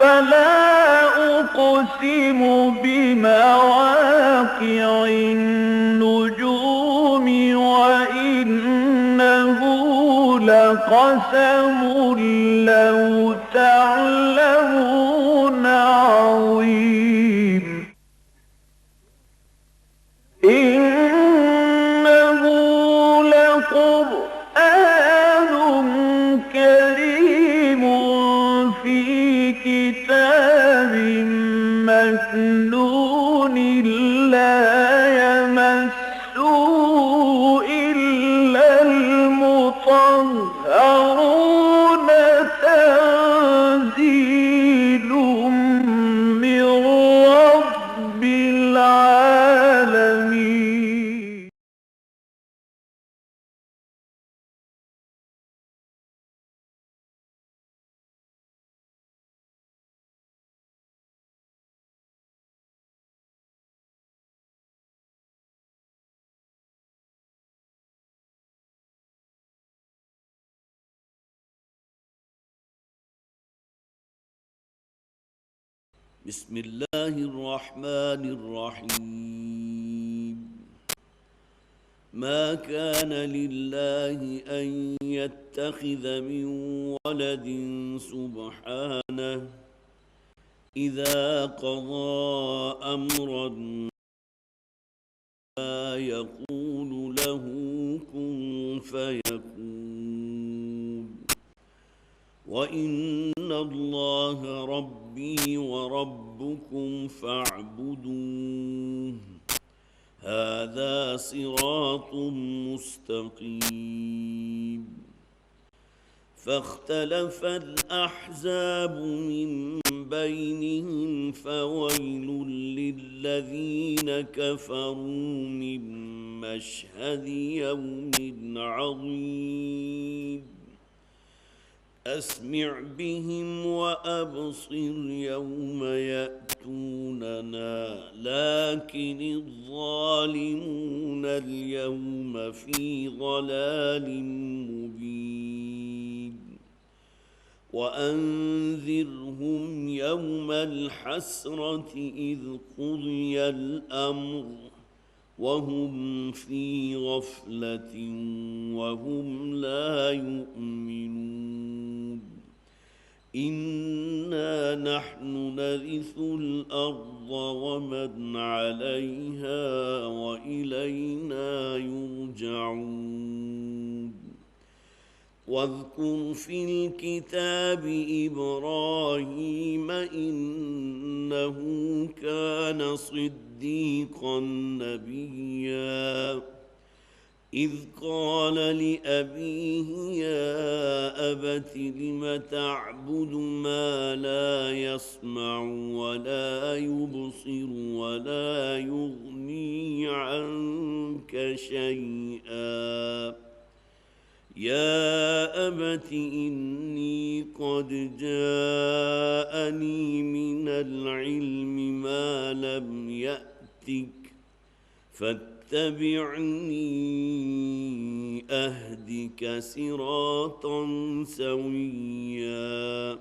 فلا أقسم بمواقع النجوم وإنه لقسم لو تعلمون عظيم إنه لقرآن كريم في كتاب مكنون لا يمسه إلا المطهرون تنزيل من رب العالمين بسم الله الرحمن الرحيم. ما كان لله أن يتخذ من ولد سبحانه إذا قضى أمرا ما يقول له كن فيكون وإن الله ربي وربكم فاعبدوه هذا صراط مستقيم. فاختلف الأحزاب من بينهم فويل للذين كفروا من مشهد يوم عظيم. أسمع بهم وأبصر يوم يأتوننا لكن الظالمون اليوم في ضلال مبين. وأنذرهم يوم الحسرة إذ قضي الأمر وهم في غفلة وهم لا يؤمنون. إنا نحن نرث الأرض ومن عليها وإلينا يرجعون. واذكر في الكتاب إبراهيم إنه كان صديقا نبيا إذ قال لأبيه يا أبت لم تعبد ما لا يسمع ولا يبصر ولا يغني عنك شيئا يا أبت إني قد جاءني من العلم ما لم يأتك فاتبعني أهدك صراطا سويا.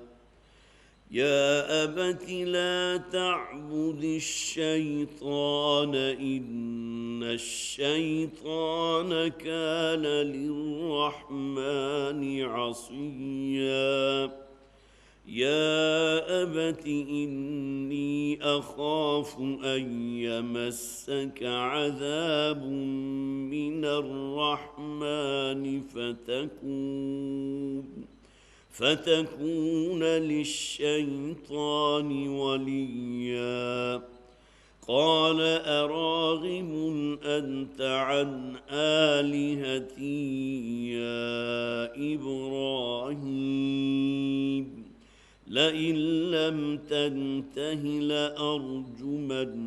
يا أبت لا تعبد الشيطان إن الشيطان كان للرحمن عصيا. يا أبت إني أخاف أن يمسك عذاب من الرحمن فتكون للشيطان وليا. قال أراغب أنت عن آلهتي يا إبراهيم لئن لم تنته لأرجمنك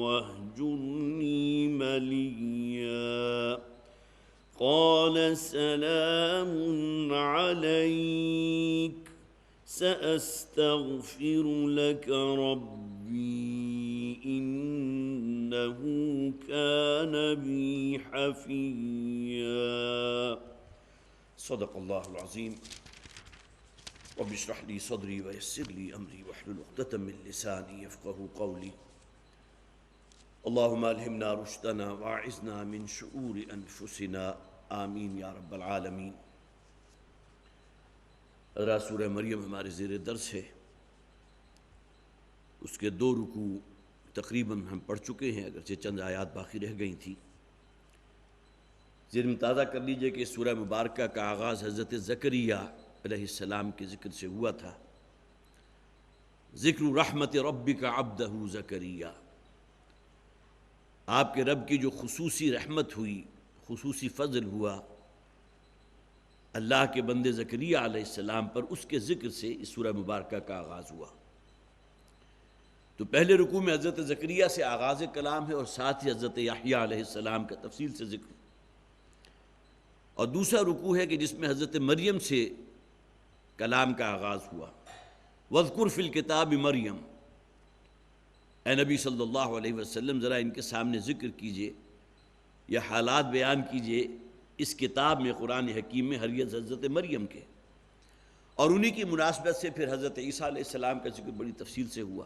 واهجرني مليا. قال سلام عليك سأستغفر لك ربي إنه كان بي حفيا. صدق الله العظيم. رب اشرح لي صدري ويسر لي أمري واحلل عقدة من لساني يفقهوا قولي اللهم ألهمنا رشدنا واعذنا من شرور أنفسنا آمین یا رب العالمین۔ حضرات سورہ مریم ہمارے زیر درس ہے، اس کے 2 رکوع تقریباً ہم پڑھ چکے ہیں، اگرچہ چند آیات باقی رہ گئی تھیں۔ ذہن میں تازہ کر لیجئے کہ سورہ مبارکہ کا آغاز حضرت زکریا علیہ السلام کے ذکر سے ہوا تھا۔ ذکر رحمت ربک عبدہ زکریا، آپ کے رب کی جو خصوصی رحمت ہوئی، خصوصی فضل ہوا اللہ کے بندے زکریا علیہ السلام پر، اس کے ذکر سے اس سورہ مبارکہ کا آغاز ہوا۔ تو پہلے رکوع میں حضرت زکریا سے آغاز کلام ہے، اور ساتھ ہی حضرت یحییٰ علیہ السلام کا تفصیل سے ذکر، اور دوسرا رکوع ہے کہ جس میں حضرت مریم سے کلام کا آغاز ہوا۔ وَاذْكُرْ فِي الْكِتَابِ مریم، اے نبی صلی اللہ علیہ وسلم ذرا ان کے سامنے ذکر کیجئے، یہ حالات بیان کیجئے اس کتاب میں، قرآن حکیم میں، حضرت مریم کے، اور انہی کی مناسبت سے پھر حضرت عیسیٰ علیہ السلام کا ذکر بڑی تفصیل سے ہوا۔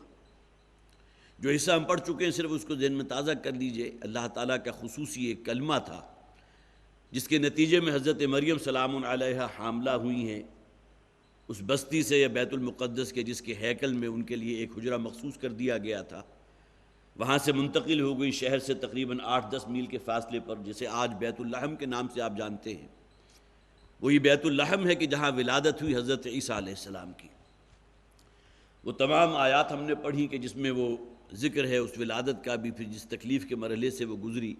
جو حصہ ہم پڑھ چکے ہیں صرف اس کو ذہن میں تازہ کر لیجئے۔ اللہ تعالیٰ کا خصوصی ایک کلمہ تھا جس کے نتیجے میں حضرت مریم سلام علیہا حاملہ ہوئی ہیں، اس بستی سے یا بیت المقدس کے جس کے ہیکل میں ان کے لیے ایک حجرہ مخصوص کر دیا گیا تھا، وہاں سے منتقل ہو گئی شہر سے تقریباً 8-10 میل کے فاصلے پر، جسے آج بیت اللحم کے نام سے آپ جانتے ہیں۔ وہی بیت اللحم ہے کہ جہاں ولادت ہوئی حضرت عیسیٰ علیہ السلام کی۔ وہ تمام آیات ہم نے پڑھی کہ جس میں وہ ذکر ہے اس ولادت کا بھی، پھر جس تکلیف کے مرحلے سے وہ گزری،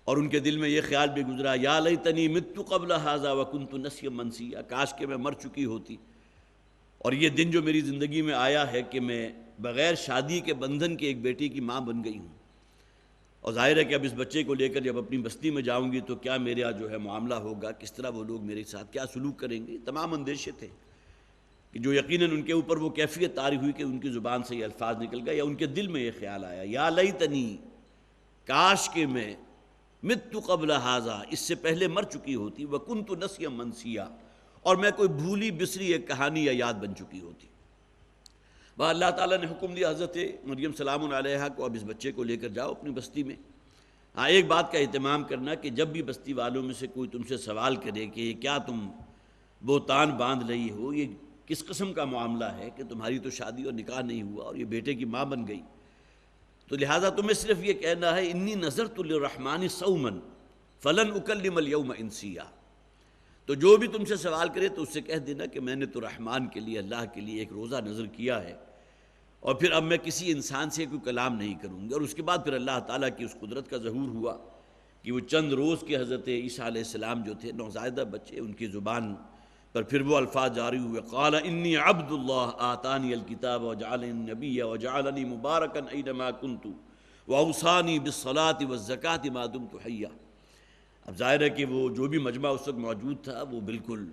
اور ان کے دل میں یہ خیال بھی گزرا یا لیتنی مت قبل ھذا وکنت نسیا منسیا، کاش کہ میں مر چکی ہوتی اور یہ دن جو میری زندگی میں آیا ہے کہ میں بغیر شادی کے بندھن کے ایک بیٹی کی ماں بن گئی ہوں، اور ظاہر ہے کہ اب اس بچے کو لے کر جب اپنی بستی میں جاؤں گی تو کیا میرا جو ہے معاملہ ہوگا، کس طرح وہ لوگ میرے ساتھ کیا سلوک کریں گے۔ تمام اندیشے تھے کہ جو یقیناً ان کے اوپر وہ کیفیت طاری ہوئی کہ ان کی زبان سے یہ الفاظ نکل گئے، یا ان کے دل میں یہ خیال آیا یا لیتنی، کاش کہ میں مت قبل ھذا، اس سے پہلے مر چکی ہوتی، وکنت نسیا منسیا، اور میں کوئی بھولی بسری ایک کہانی یا یاد بن چکی ہوتی۔ وہ اللہ تعالیٰ نے حکم دیا حضرت مریم سلام علیہا کو، اب اس بچے کو لے کر جاؤ اپنی بستی میں۔ ہاں، ایک بات کا اہتمام کرنا کہ جب بھی بستی والوں میں سے کوئی تم سے سوال کرے کہ یہ کیا تم بہتان باندھ رہی ہو، یہ کس قسم کا معاملہ ہے کہ تمہاری تو شادی اور نکاح نہیں ہوا اور یہ بیٹے کی ماں بن گئی، تو لہٰذا تمہیں صرف یہ کہنا ہے انی نذرت للرحمن صوما فلن اکلم اليوم انسیا۔ تو جو بھی تم سے سوال کرے تو اس سے کہہ دینا کہ میں نے تو رحمان کے لیے، اللہ کے لیے ایک روزہ نظر کیا ہے، اور پھر اب میں کسی انسان سے کوئی کلام نہیں کروں گا۔ اور اس کے بعد پھر اللہ تعالیٰ کی اس قدرت کا ظہور ہوا کہ وہ چند روز کے حضرت عیسیٰ علیہ السلام جو تھے، نوزائیدہ بچے، ان کی زبان پر پھر وہ الفاظ جاری ہوئے، قال انی عبد اللہ آتانی الکتاب وجعلنی نبیا وجعلنی مبارکا اینما کنت واوصانی بالصلاۃ والزکاۃ ما دمت حیا۔ اب ظاہر ہے کہ وہ جو بھی مجمع اس وقت موجود تھا وہ بالکل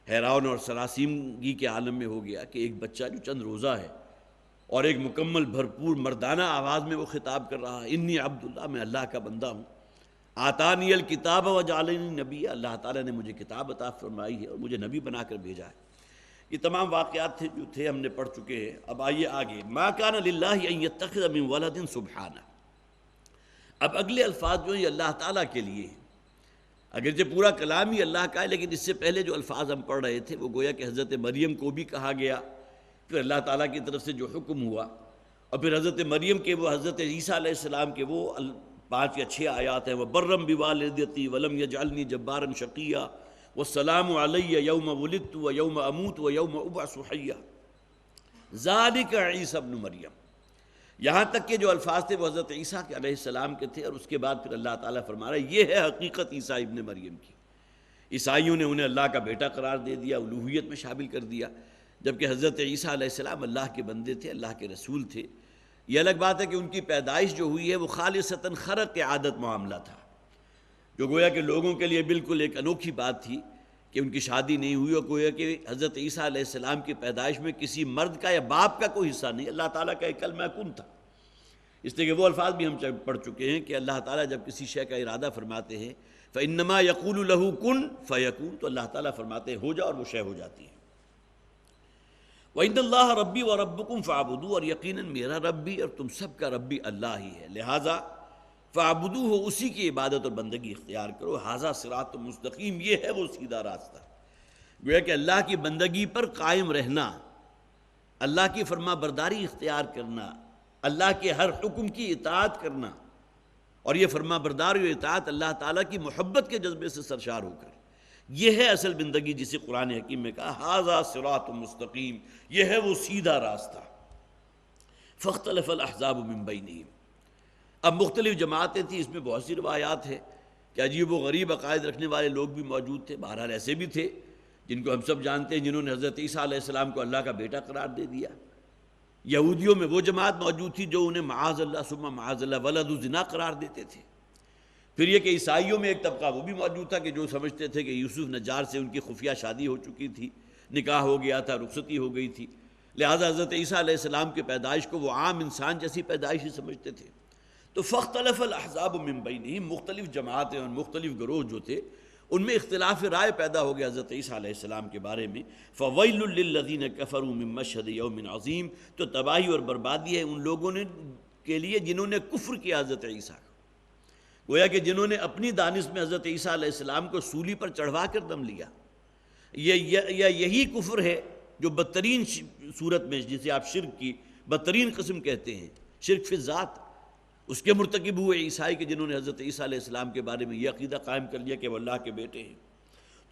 حیران اور سراسیمگی کے عالم میں ہو گیا کہ ایک بچہ جو چند روزہ ہے اور ایک مکمل بھرپور مردانہ آواز میں وہ خطاب کر رہا ہے، انی عبد اللہ، میں اللہ کا بندہ ہوں، آتانی الکتاب وجعلنی نبی، اللہ تعالیٰ نے مجھے کتاب عطا فرمائی ہے اور مجھے نبی بنا کر بھیجا ہے۔ یہ تمام واقعات تھے جو تھے ہم نے پڑھ چکے ہیں۔ اب آئیے آگے، ما کان للہ ان یتخذ من ولد سبحانہ۔ اب اگلے الفاظ جو ہیں یہ اللہ تعالیٰ کے لیے ہیں، اگرچہ پورا کلام ہی اللہ کا ہے، لیکن اس سے پہلے جو الفاظ ہم پڑھ رہے تھے وہ گویا کہ حضرت مریم کو بھی کہا گیا، پھر اللہ تعالیٰ کی طرف سے جو حکم ہوا، اور پھر حضرت مریم کے وہ حضرت عیسیٰ علیہ السلام کے وہ 5 یا 6 آیات ہیں، وَبَرًّا بِوَالِدَتِي وَلَمْ يَجْعَلْنِي جَبَّارًا شَقِيًّا وَالسَّلَامُ عَلَيَّ يَوْمَ وُلِدتُّ وَيَوْمَ أَمُوتُ وَيَوْمَ أُبْعَثُ حَيًّا ذَلِكَ عِيسَى ابْنُ مریم۔ یہاں تک کہ جو الفاظ تھے وہ حضرت عیسیٰ علیہ السلام کے تھے، اور اس کے بعد پھر اللہ تعالیٰ فرما رہا ہے یہ ہے حقیقت عیسیٰ ابن مریم کی۔ عیسائیوں نے انہیں اللہ کا بیٹا قرار دے دیا، الوہیت میں شامل کر دیا، جبکہ حضرت عیسیٰ علیہ السلام اللہ کے بندے تھے، اللہ کے رسول تھے۔ یہ الگ بات ہے کہ ان کی پیدائش جو ہوئی ہے وہ خالصتاً خرق عادت معاملہ تھا، جو گویا کہ لوگوں کے لیے بالکل ایک انوکھی بات تھی کہ ان کی شادی نہیں ہوئی، اور گویا کہ حضرت عیسیٰ علیہ السلام کی پیدائش میں کسی مرد کا یا باپ کا کوئی حصہ نہیں، اللہ تعالیٰ کا ایک کلمہ کن تھا۔ اس لیے کہ وہ الفاظ بھی ہم پڑھ چکے ہیں کہ اللہ تعالیٰ جب کسی شے کا ارادہ فرماتے ہیں فَإِنَّمَا يَقُولُ لَهُ كُن فَيَكُونُ، تو اللہ تعالیٰ فرماتے ہیں ہو جا، اور وہ شے ہو جاتی ہے۔ وَإِنَّ اللَّهَ رَبِّي وَرَبُّكُمْ فَاعْبُدُوهُ، اور یقیناً میرا رب بھی اور تم سب کا رب بھی اللہ ہی ہے، لہٰذا فَاعْبُدُوهُ، اسی کی عبادت اور بندگی اختیار کرو، ھذا صراط مستقیم، یہ ہے وہ سیدھا راستہ۔ گویا کہ اللہ کی بندگی پر قائم رہنا، اللہ کی فرما برداری اختیار کرنا، اللہ کے ہر حکم کی اطاعت کرنا، اور یہ فرما برداری و اطاعت اللہ تعالیٰ کی محبت کے جذبے سے سرشار ہو کر، یہ ہے اصل بندگی جسے قرآن حکیم میں کہا ھذا صراط مستقیم، یہ ہے وہ سیدھا راستہ۔ فاختلف الاحزاب من بینہم، اب مختلف جماعتیں تھیں، اس میں بہت سی روایات ہیں کہ عجیب و غریب عقائد رکھنے والے لوگ بھی موجود تھے، بہرحال ایسے بھی تھے جن کو ہم سب جانتے ہیں جنہوں نے حضرت عیسیٰ علیہ السلام کو اللہ کا بیٹا قرار دے دیا۔ یہودیوں میں وہ جماعت موجود تھی جو انہیں معاذ اللہ ثم معاذ اللہ ولد الزنا قرار دیتے تھے۔ پھر یہ کہ عیسائیوں میں ایک طبقہ وہ بھی موجود تھا کہ جو سمجھتے تھے کہ یوسف نجار سے ان کی خفیہ شادی ہو چکی تھی، نکاح ہو گیا تھا، رخصتی ہو گئی تھی، لہٰذا حضرت عیسیٰ علیہ السلام کی پیدائش کو وہ عام انسان جیسی پیدائش ہی سمجھتے تھے۔ تو فاختلف الاحزاب من بینہم، مختلف جماعتیں اور مختلف گروہ جو تھے ان میں اختلاف رائے پیدا ہو گیا حضرت عیسیٰ علیہ السلام کے بارے میں۔ فویل للذین کفروا من مشہد یوم عظیم، تو تباہی اور بربادی ہے ان لوگوں نے کے لیے جنہوں نے کفر کیا حضرت عیسیٰ کو، گویا کہ جنہوں نے اپنی دانش میں حضرت عیسیٰ علیہ السلام کو سولی پر چڑھوا کر دم لیا۔ یہی کفر ہے جو بدترین صورت میں، جسے آپ شرک کی بدترین قسم کہتے ہیں، شرک فی الذات، اس کے مرتکب ہوئے عیسائی کہ جنہوں نے حضرت عیسیٰ علیہ السلام کے بارے میں یہ عقیدہ قائم کر لیا کہ وہ اللہ کے بیٹے ہیں۔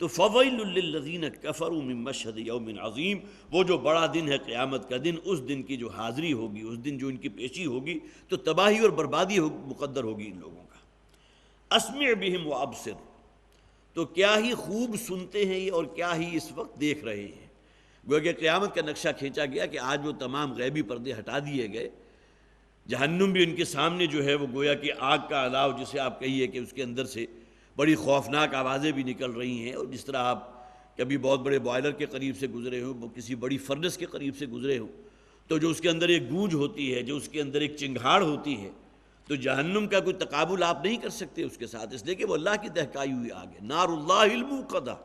تو فویل للذین کفروا من مشہد یوم عظیم، وہ جو بڑا دن ہے قیامت کا دن، اس دن کی جو حاضری ہوگی، اس دن جو ان کی پیشی ہوگی تو تباہی اور بربادی مقدر ہوگی ان لوگوں کا۔ اسمع بہم وابصر، تو کیا ہی خوب سنتے ہیں یہ اور کیا ہی اس وقت دیکھ رہے ہیں۔ گویا کہ قیامت کا نقشہ کھینچا گیا کہ آج وہ تمام غیبی پردے ہٹا دیے گئے، جہنم بھی ان کے سامنے جو ہے وہ گویا کہ آگ کا الاؤ جسے آپ کہیے کہ اس کے اندر سے بڑی خوفناک آوازیں بھی نکل رہی ہیں، اور جس طرح آپ کبھی بہت بڑے بوائلر کے قریب سے گزرے ہوں، کسی بڑی فرنس کے قریب سے گزرے ہوں، تو جو اس کے اندر ایک گونج ہوتی ہے، جو اس کے اندر ایک چنگھاڑ ہوتی ہے، تو جہنم کا کوئی تقابل آپ نہیں کر سکتے اس کے ساتھ، اس لیے کہ وہ اللہ کی دہکائی ہوئی آگ ہے، نار اللہ الموقدہ۔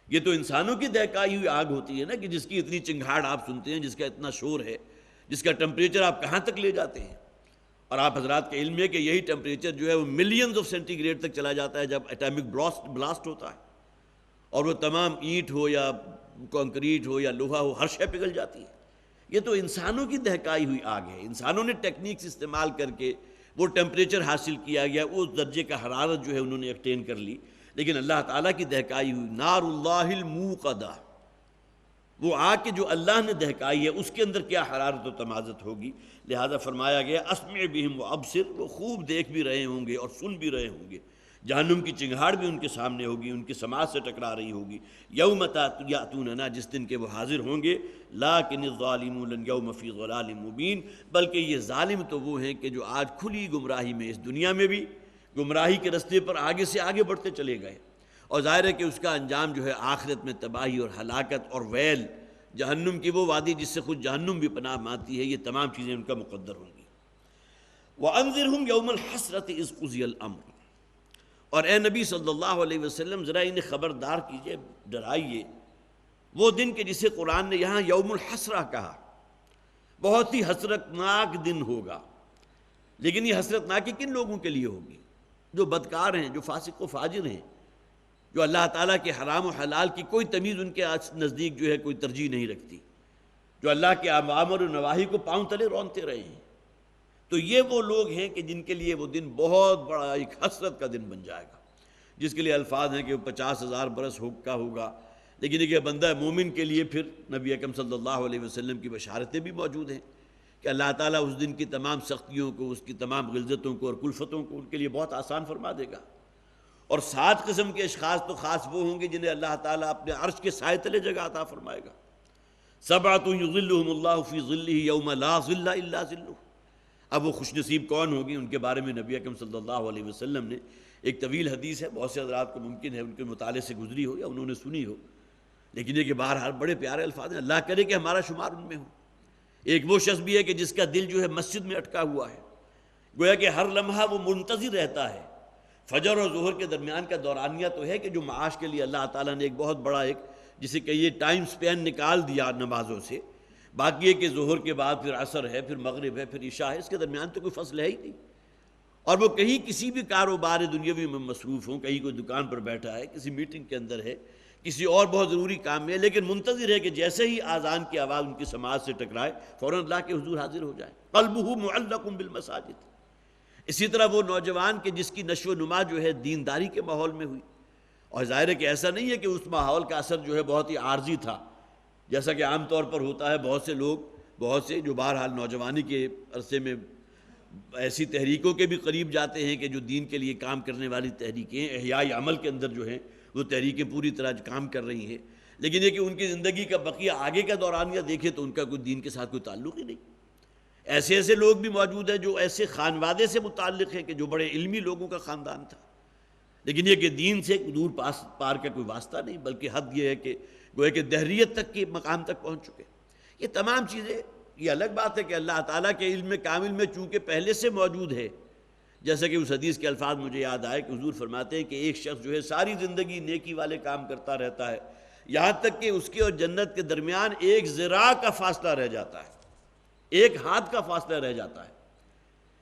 یہ تو انسانوں کی دہکائی ہوئی آگ ہوتی ہے نا، کہ جس کی اتنی چنگھاڑ آپ سنتے ہیں، جس کا اتنا شور ہے، جس کا ٹمپریچر آپ کہاں تک لے جاتے ہیں، اور آپ حضرات کے علم ہے کہ یہی ٹمپریچر جو ہے وہ ملینز آف سینٹی گریڈ تک چلا جاتا ہے جب ایٹامک بلاسٹ ہوتا ہے، اور وہ تمام اینٹ ہو یا کنکریٹ ہو یا لوہا ہو، ہر شے پگھل جاتی ہے۔ یہ تو انسانوں کی دہکائی ہوئی آگ ہے، انسانوں نے ٹیکنیکس استعمال کر کے وہ ٹمپریچر حاصل کیا گیا، اس درجے کا حرارت جو ہے انہوں نے ایکٹین کر لی، لیکن اللہ تعالیٰ کی دہکائی ہوئی نار اللہ الموقدہ، وہ آگ کہ جو اللہ نے دہکائی ہے، اس کے اندر کیا حرارت و تمازت ہوگی۔ لہذا فرمایا گیا اسمع بہم وابصر، وہ خوب دیکھ بھی رہے ہوں گے اور سن بھی رہے ہوں گے، جہنم کی چنگھاڑ بھی ان کے سامنے ہوگی، ان کی سماعت سے ٹکرا رہی ہوگی۔ یوم یاتوننا، جس دن کے وہ حاضر ہوں گے، لیکن الظالمون الیوم فی ضلال مبین، بلکہ یہ ظالم تو وہ ہیں کہ جو آج کھلی گمراہی میں، اس دنیا میں بھی گمراہی کے رستے پر آگے سے آگے بڑھتے چلے گئے، اور ظاہر ہے کہ اس کا انجام جو ہے آخرت میں تباہی اور ہلاکت اور ویل، جہنم کی وہ وادی جس سے خود جہنم بھی پناہ مانتی ہے، یہ تمام چیزیں ان کا مقدر ہوں گی۔ وَأَنذِرْهُمْ يَوْمَ الْحَسْرَةِ إِذْ قُضِيَ الْأَمْرُ، اور اے نبی صلی اللہ علیہ وسلم ذرا انہیں خبردار کیجئے، ڈرائیے وہ دن کہ جسے قرآن نے یہاں یوم الحسرہ کہا، بہت ہی حسرتناک دن ہوگا۔ لیکن یہ حسرتناکی کن لوگوں کے لیے ہوگی؟ جو بدکار ہیں، جو فاسق و فاجر ہیں، جو اللہ تعالیٰ کے حرام و حلال کی کوئی تمیز ان کے نزدیک جو ہے کوئی ترجیح نہیں رکھتی، جو اللہ کے اوامر و نواہی کو پاؤں تلے رونتے رہے ہیں۔ تو یہ وہ لوگ ہیں کہ جن کے لیے وہ دن بہت بڑا ایک حسرت کا دن بن جائے گا، جس کے لیے الفاظ ہیں کہ وہ 50,000 برس کا ہوگا۔ لیکن ایک بندہ مومن کے لیے پھر نبی اکرم صلی اللہ علیہ وسلم کی بشارتیں بھی موجود ہیں کہ اللہ تعالیٰ اس دن کی تمام سختیوں کو، اس کی تمام غلظتوں کو اور کلفتوں کو ان کے لیے بہت آسان فرما دے گا۔ اور 7 قسم کے اشخاص تو خاص وہ ہوں گے جنہیں اللہ تعالیٰ اپنے عرش کے سائے تلے جگہ عطا فرمائے گا۔ 7 یظلهم اللہ فی ظلہ یوم لا ظل الا ظلہ۔ اب وہ خوش نصیب کون ہوگی، ان کے بارے میں نبی اکرم صلی اللہ علیہ وسلم نے ایک طویل حدیث ہے، بہت سے حضرات کو ممکن ہے ان کے مطالعے سے گزری ہو یا انہوں نے سنی ہو، لیکن یہ کہ بہرحال بڑے پیارے الفاظ ہیں، اللہ کرے کہ ہمارا شمار ان میں ہو۔ ایک وہ شخص بھی ہے کہ جس کا دل جو ہے مسجد میں اٹکا ہوا ہے، گویا کہ ہر لمحہ وہ منتظر رہتا ہے۔ فجر اور ظہر کے درمیان کا دورانیہ تو ہے کہ جو معاش کے لیے اللہ تعالیٰ نے ایک بہت بڑا ایک جسے کہیے ٹائم سپین نکال دیا نمازوں سے، باقی ہے کہ ظہر کے بعد پھر عصر ہے، پھر مغرب ہے، پھر عشاء ہے، اس کے درمیان تو کوئی فصل ہے ہی نہیں۔ اور وہ کہیں کسی بھی کاروبار دنیاوی میں مصروف ہوں، کہیں کوئی دکان پر بیٹھا ہے، کسی میٹنگ کے اندر ہے، کسی اور بہت ضروری کام میں ہے، لیکن منتظر ہے کہ جیسے ہی آذان کی آواز ان کی سماعت سے ٹکرائے فوراً اللہ کے حضور حاضر ہو جائے۔ قلبہ معلق بالمساجد۔ اسی طرح وہ نوجوان کہ جس کی نشو و نما جو ہے دینداری کے ماحول میں ہوئی، اور ظاہر ہے کہ ایسا نہیں ہے کہ اس ماحول کا اثر جو ہے بہت ہی عارضی تھا، جیسا کہ عام طور پر ہوتا ہے، بہت سے لوگ، بہت سے جو بہرحال نوجوانی کے عرصے میں ایسی تحریکوں کے بھی قریب جاتے ہیں کہ جو دین کے لیے کام کرنے والی تحریکیں احیاء عمل کے اندر جو ہیں وہ تحریکیں پوری طرح کام کر رہی ہیں، لیکن یہ کہ ان کی زندگی کا بقیہ آگے کا دورانیہ دیکھیں تو ان کا کوئی دین کے ساتھ کوئی تعلق ہی نہیں۔ ایسے ایسے لوگ بھی موجود ہیں جو ایسے خانوادے سے متعلق ہیں کہ جو بڑے علمی لوگوں کا خاندان تھا، لیکن یہ کہ دین سے دور پار کا کوئی واسطہ نہیں، بلکہ حد یہ ہے کہ گویا کہ دہریت تک کے مقام تک پہنچ چکے۔ یہ تمام چیزیں، یہ الگ بات ہے کہ اللہ تعالیٰ کے علم کامل میں چونکہ پہلے سے موجود ہے، جیسا کہ اس حدیث کے الفاظ مجھے یاد آئے کہ حضور فرماتے ہیں کہ ایک شخص جو ہے ساری زندگی نیکی والے کام کرتا رہتا ہے، یہاں تک کہ اس کے اور جنت کے درمیان ایک ذراع کا فاصلہ رہ جاتا ہے، ایک ہاتھ کا فاصلہ رہ جاتا ہے،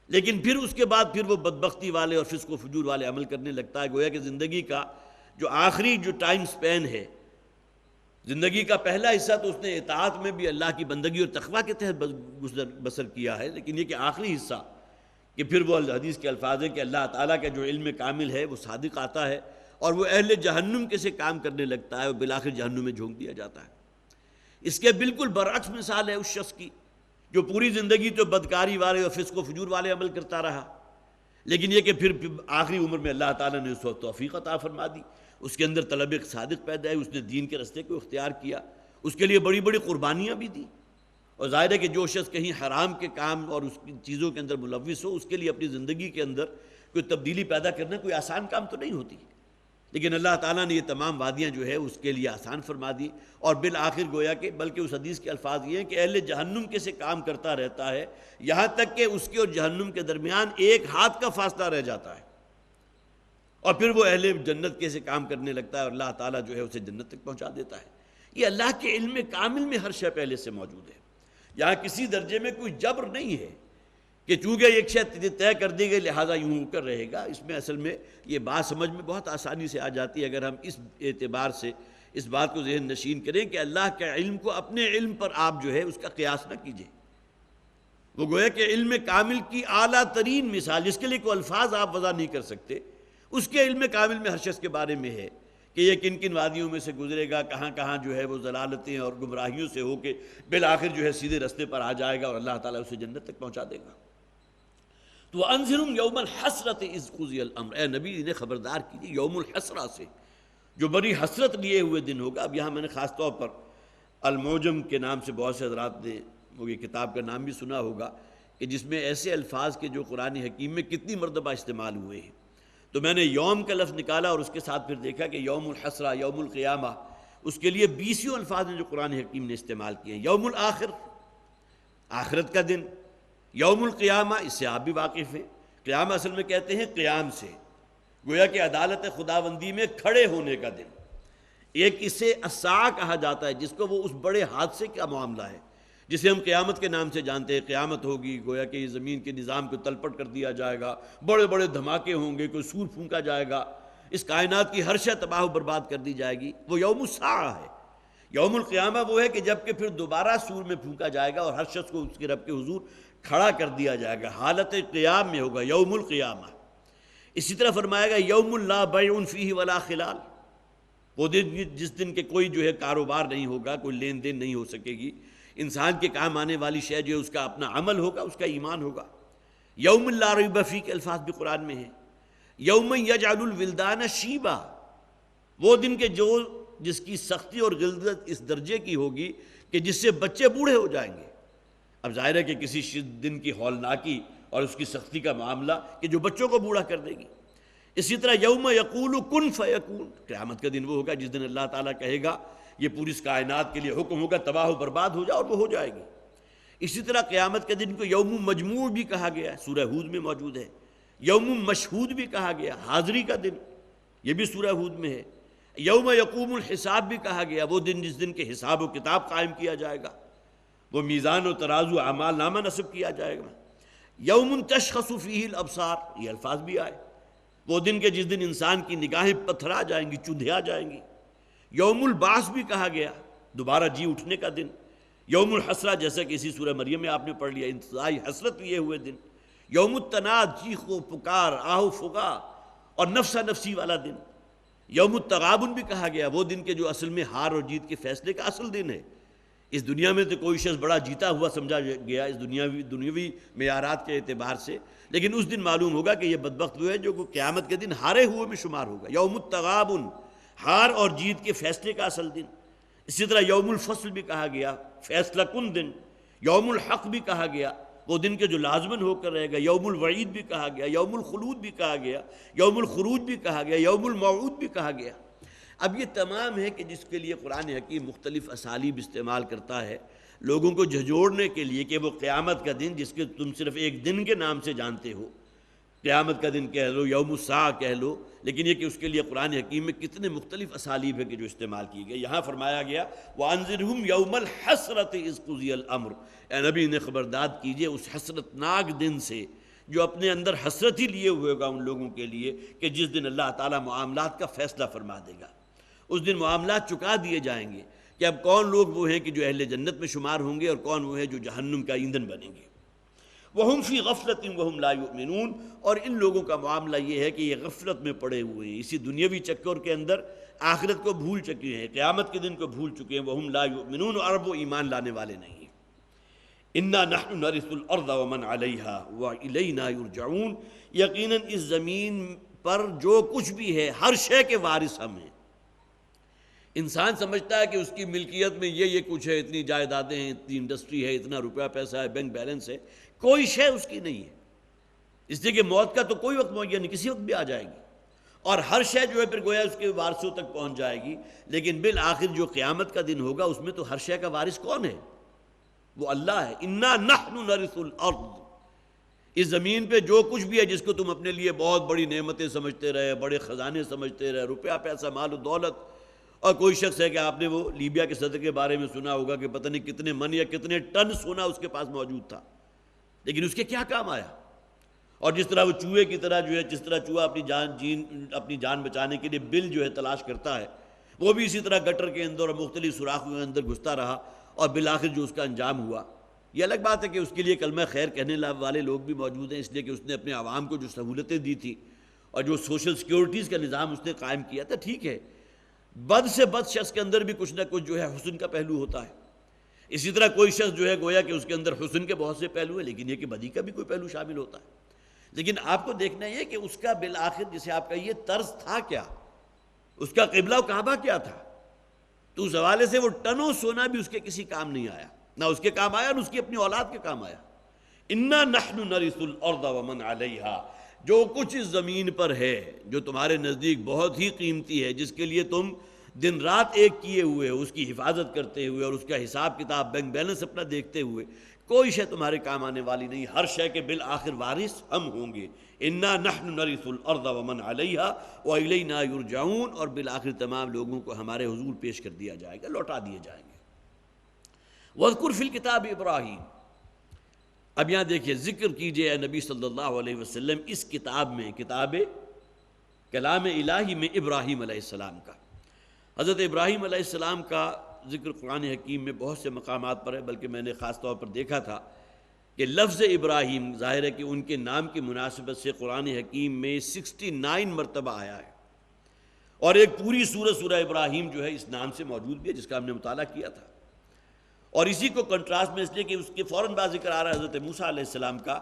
لیکن پھر اس کے بعد پھر وہ بدبختی والے اور فسق و فجور والے عمل کرنے لگتا ہے۔ گویا کہ زندگی کا جو آخری جو ٹائم سپین ہے، زندگی کا پہلا حصہ تو اس نے اطاعت میں بھی اللہ کی بندگی اور تقویٰ کے تحت بسر کیا ہے، لیکن یہ کہ آخری حصہ کہ پھر وہ حدیث کے الفاظ ہیں کہ اللہ تعالیٰ کا جو علم کامل ہے وہ صادق آتا ہے اور وہ اہل جہنم کے سے کام کرنے لگتا ہے اور بالآخر جہنم میں جھونک دیا جاتا ہے۔ اس کے بالکل برعکس مثال ہے اس شخص کی جو پوری زندگی تو بدکاری والے اور فسق و فجور والے عمل کرتا رہا، لیکن یہ کہ پھر آخری عمر میں اللہ تعالیٰ نے اس کو توفیق عطا فرما دی، اس کے اندر طلب صادق پیدا ہے، اس نے دین کے راستے کو اختیار کیا، اس کے لیے بڑی بڑی قربانیاں بھی دی۔ اور ظاہر ہے کہ جو شخص کہیں حرام کے کام اور اس کی چیزوں کے اندر ملوث ہو، اس کے لیے اپنی زندگی کے اندر کوئی تبدیلی پیدا کرنا کوئی آسان کام تو نہیں ہوتی، لیکن اللہ تعالیٰ نے یہ تمام وادیاں جو ہے اس کے لیے آسان فرما دی، اور بالآخر گویا کہ بلکہ اس حدیث کے الفاظ یہ ہیں کہ اہل جہنم کے سے کام کرتا رہتا ہے یہاں تک کہ اس کے اور جہنم کے درمیان ایک ہاتھ کا فاصلہ رہ جاتا ہے، اور پھر وہ اہل جنت کے سے کام کرنے لگتا ہے اور اللہ تعالیٰ جو ہے اسے جنت تک پہنچا دیتا ہے۔ یہ اللہ کے علم کامل میں ہر شے پہلے سے موجود ہے، یہاں کسی درجے میں کوئی جبر نہیں ہے کہ چونکہ ایک شے طے کر دی گئی لہٰذا یوں کر رہے گا۔ اس میں اصل میں یہ بات سمجھ میں بہت آسانی سے آ جاتی ہے اگر ہم اس اعتبار سے اس بات کو ذہن نشین کریں کہ اللہ کے علم کو اپنے علم پر آپ جو ہے اس کا قیاس نہ کیجئے۔ وہ گویا کہ علم کامل کی اعلیٰ ترین مثال جس کے لیے کوئی الفاظ آپ وضع نہیں کر سکتے، اس کے علم کامل میں ہر شخص کے بارے میں ہے کہ یہ کن کن وادیوں میں سے گزرے گا، کہاں کہاں جو ہے وہ ضلالتیں اور گمراہیوں سے ہو کے بالآخر جو ہے سیدھے رستے پر آ جائے گا اور اللہ تعالیٰ اسے جنت تک پہنچا دے گا۔ تو انذرہم یوم الحسرۃ اذ قضی الامر، اے نبی انہیں خبردار کیجیے یوم الحسرہ سے جو بڑی حسرت لیے ہوئے دن ہوگا۔ اب یہاں میں نے خاص طور پر الموجم کے نام سے بہت سے حضرات نے وہ یہ کتاب کا نام بھی سنا ہوگا کہ جس میں ایسے الفاظ کے جو قرآن حکیم میں کتنی مرتبہ استعمال ہوئے ہیں، تو میں نے یوم کا لفظ نکالا اور اس کے ساتھ پھر دیکھا کہ یوم الحسرہ، یوم القیامہ، اس کے لیے 20 الفاظ ہیں جو قرآن حکیم نے استعمال کیے ہیں۔ یوم الآخر، آخرت کا دن، یوم القیامہ، اس سے آپ بھی واقف ہیں، قیامہ اصل میں کہتے ہیں قیام سے، گویا کہ عدالت خداوندی میں کھڑے ہونے کا دن۔ ایک اسے الساعہ کہا جاتا ہے جس کو وہ اس بڑے حادثے کا معاملہ ہے جسے ہم قیامت کے نام سے جانتے ہیں۔ قیامت ہوگی، گویا کہ یہ زمین کے نظام کو تلپٹ کر دیا جائے گا، بڑے بڑے دھماکے ہوں گے، کوئی سور پھونکا جائے گا، اس کائنات کی ہر شے تباہ و برباد کر دی جائے گی، وہ یوم الساعہ ہے۔ یوم القیامہ وہ ہے کہ جب کہ پھر دوبارہ سور میں پھونکا جائے گا اور ہر شخص کو اس کے رب کے حضور کھڑا کر دیا جائے گا، حالت قیام میں ہوگا، یوم القیامہ۔ اسی طرح فرمایا گا یوم لا بیع فیہ ولا خلال، وہ دن جس دن کے کوئی جو ہے کاروبار نہیں ہوگا، کوئی لین دین نہیں ہو سکے گی، انسان کے کام آنے والی شے جو ہے اس کا اپنا عمل ہوگا، اس کا ایمان ہوگا۔ یوم لا ریب فیہ کے الفاظ بھی قرآن میں ہیں۔ یوم یجعل الولدان شیبا، وہ دن کے جو جس کی سختی اور غلظت اس درجے کی ہوگی کہ جس سے بچے بوڑھے ہو جائیں گے۔ اب ظاہر ہے کہ کسی دن کی ہولناکی اور اس کی سختی کا معاملہ کہ جو بچوں کو بوڑھا کر دے گی۔ اسی طرح یوم یقول کن فیکون، قیامت کا دن وہ ہوگا جس دن اللہ تعالیٰ کہے گا یہ پوری اس کائنات کے لیے حکم ہوگا تباہ و برباد ہو جائے، اور وہ ہو جائے گی۔ اسی طرح قیامت کے دن کو یوم مجموع بھی کہا گیا ہے، سورہ ہود میں موجود ہے۔ یوم مشہود بھی کہا گیا، حاضری کا دن، یہ بھی سورہ ہود میں ہے۔ یوم یقوم الحساب بھی کہا گیا، وہ دن جس دن کے حساب و کتاب قائم کیا جائے گا۔ وہ میزان و ترازو اعمال نامہ نصب کیا جائے گا۔ یوم تشخص فیہ الابصار، یہ الفاظ بھی آئے، وہ دن کے جس دن انسان کی نگاہیں پتھرا جائیں گی، چندھیا جائیں گی۔ یوم البعث بھی کہا گیا، دوبارہ جی اٹھنے کا دن۔ یوم الحسرہ، جیسا کہ اسی سورہ مریم میں آپ نے پڑھ لیا، انتہائی حسرت لیے ہوئے دن۔ یوم التناد، چیخ و پکار، آہ و فغا اور نفسا نفسی والا دن۔ یوم التغابن بھی کہا گیا، وہ دن کے جو اصل میں ہار اور جیت کے فیصلے کا اصل دن ہے۔ اس دنیا میں تو کوئی شخص بڑا جیتا ہوا سمجھا گیا اس دنیاوی معیارات کے اعتبار سے، لیکن اس دن معلوم ہوگا کہ یہ بدبخت وہ ہے جو قیامت کے دن ہارے ہوئے میں شمار ہوگا۔ یوم التغابن، ہار اور جیت کے فیصلے کا اصل دن۔ اسی طرح یوم الفصل بھی کہا گیا، فیصلہ کن دن۔ یوم الحق بھی کہا گیا، وہ دن کے جو لازمن ہو کر رہے گا۔ یوم الوعید بھی کہا گیا، یوم الخلود بھی کہا گیا، یوم الخروج بھی کہا گیا، یوم الموعود بھی کہا گیا۔ اب یہ تمام ہے کہ جس کے لیے قرآن حکیم مختلف اسالیب استعمال کرتا ہے لوگوں کو جھنجھوڑنے کے لیے، کہ وہ قیامت کا دن جس کے تم صرف ایک دن کے نام سے جانتے ہو، قیامت کا دن کہہ لو، یوم الساعہ کہہ لو، لیکن یہ کہ اس کے لیے قرآن حکیم میں کتنے مختلف اسالیب ہیں کہ جو استعمال کیے گئے۔ یہاں فرمایا گیا وَأَنذِرْهُمْ يَوْمَ الْحَسْرَةِ إِذْ قُضِيَ الْأَمْرُ، اے نبی انہیں خبردار کیجئے اس حسرت ناک دن سے جو اپنے اندر حسرت ہی لیے ہوئے گا ان لوگوں کے لیے کہ جس دن اللہ تعالیٰ معاملات کا فیصلہ فرما دے گا۔ اس دن معاملات چکا دیے جائیں گے کہ اب کون لوگ وہ ہیں کہ جو اہل جنت میں شمار ہوں گے اور کون وہ ہیں جو جہنم کا ایندھن بنیں گے۔ وَهُمْ فِي غَفْلَةٍ وَهُمْ لَا يُؤْمِنُونَ، اور ان لوگوں کا معاملہ یہ ہے کہ یہ غفلت میں پڑے ہوئے ہیں، اسی دنیاوی چکر کے اندر آخرت کو بھول چکے ہیں، قیامت کے دن کو بھول چکے ہیں۔ وَهُمْ لَا يُؤْمِنُونَ، اور وہ ایمان لانے والے نہیں ہیں۔ إِنَّا نَحْنُ نَرِثُ الْأَرْضَ وَمَنْ عَلَيْهَا وَإِلَيْنَا يُرْجَعُونَ، یقیناً اس زمین پر جو کچھ بھی ہے ہر شے کے وارث ہم ہیں۔ انسان سمجھتا ہے کہ اس کی ملکیت میں یہ کچھ ہے، اتنی جائیدادیں ہیں، اتنی انڈسٹری ہے، اتنا روپیہ پیسہ ہے، بینک بیلنس ہے، کوئی شے اس کی نہیں ہے، اس لیے کہ موت کا تو کوئی وقت معین نہیں، کسی وقت بھی آ جائے گی، اور ہر شے جو ہے پھر گویا اس کے وارثوں تک پہنچ جائے گی۔ لیکن بالآخر جو قیامت کا دن ہوگا اس میں تو ہر شے کا وارث کون ہے؟ وہ اللہ ہے۔ انا نحن نرث الارض، اس زمین پہ جو کچھ بھی ہے جس کو تم اپنے لیے بہت بڑی نعمتیں سمجھتے رہے، بڑے خزانے سمجھتے رہے، روپیہ پیسہ، مال و دولت، اور کوئی شخص ہے کہ آپ نے وہ لیبیا کے صدر کے بارے میں سنا ہوگا کہ پتہ نہیں کتنے من یا کتنے ٹن سونا اس کے پاس موجود تھا، لیکن اس کے کیا کام آیا؟ اور جس طرح وہ چوہے کی طرح جو ہے، جس طرح چوہا اپنی جان بچانے کے لیے بل جو ہے تلاش کرتا ہے، وہ بھی اسی طرح گٹر کے اندر اور مختلف سوراخوں کے اندر گھستا رہا، اور بالآخر جو اس کا انجام ہوا۔ یہ الگ بات ہے کہ اس کے لیے کلمہ خیر کہنے والے لوگ بھی موجود ہیں، اس لیے کہ اس نے اپنے عوام کو جو سہولتیں دی تھی اور جو سوشل سیکیورٹیز کا نظام اس نے قائم کیا تھا، ٹھیک ہے، بد سے بد شخص کے اندر بھی کچھ نہ کچھ جو ہے حسن کا پہلو ہوتا ہے۔ اسی طرح کوئی شخص جو ہے گویا کہ اس کے اندر حسن کے بہت سے پہلو ہیں، لیکن یہ کہ بدی کا بھی کوئی پہلو شامل ہوتا ہے۔ لیکن آپ کو دیکھنا یہ کہ اس کا بالآخر جسے آپ کا یہ طرز تھا کیا، اس کا قبلہ و کعبہ کیا تھا، تو اس حوالے سے وہ ٹنوں سونا بھی اس کے کسی کام نہیں آیا، نہ اس کے کام آیا نہ اس کی اپنی اولاد کے کام آیا۔ انا نحن نرث الارض ومن علیہا، جو کچھ اس زمین پر ہے جو تمہارے نزدیک بہت ہی قیمتی ہے، جس کے لیے تم دن رات ایک کیے ہوئے ہو، اس کی حفاظت کرتے ہوئے اور اس کا حساب کتاب بینک بیلنس اپنا دیکھتے ہوئے، کوئی شے تمہارے کام آنے والی نہیں، ہر شے کے بالآخر وارث ہم ہوں گے۔ انا نحن نرث الارض ومن علیہا والینا یرجعون، اور بالآخر تمام لوگوں کو ہمارے حضور پیش کر دیا جائے گا، لوٹا دیے جائیں گے۔ واذکر فی الکتاب ابراہیم، اب یہاں دیکھیے ذکر کیجئے اے نبی صلی اللہ علیہ وسلم اس کتاب میں، کتاب کلام الہی میں ابراہیم علیہ السلام کا۔ حضرت ابراہیم علیہ السلام کا ذکر قرآن حکیم میں بہت سے مقامات پر ہے، بلکہ میں نے خاص طور پر دیکھا تھا کہ لفظ ابراہیم ظاہر ہے کہ ان کے نام کی مناسبت سے قرآن حکیم میں 69 مرتبہ آیا ہے، اور ایک پوری سورہ ابراہیم جو ہے اس نام سے موجود بھی ہے، جس کا ہم نے مطالعہ کیا تھا۔ اور اسی کو کنٹراسٹ میں اس لیے کہ اس کے فوراً بعد ذکر آ رہا ہے حضرت موسیٰ علیہ السلام کا،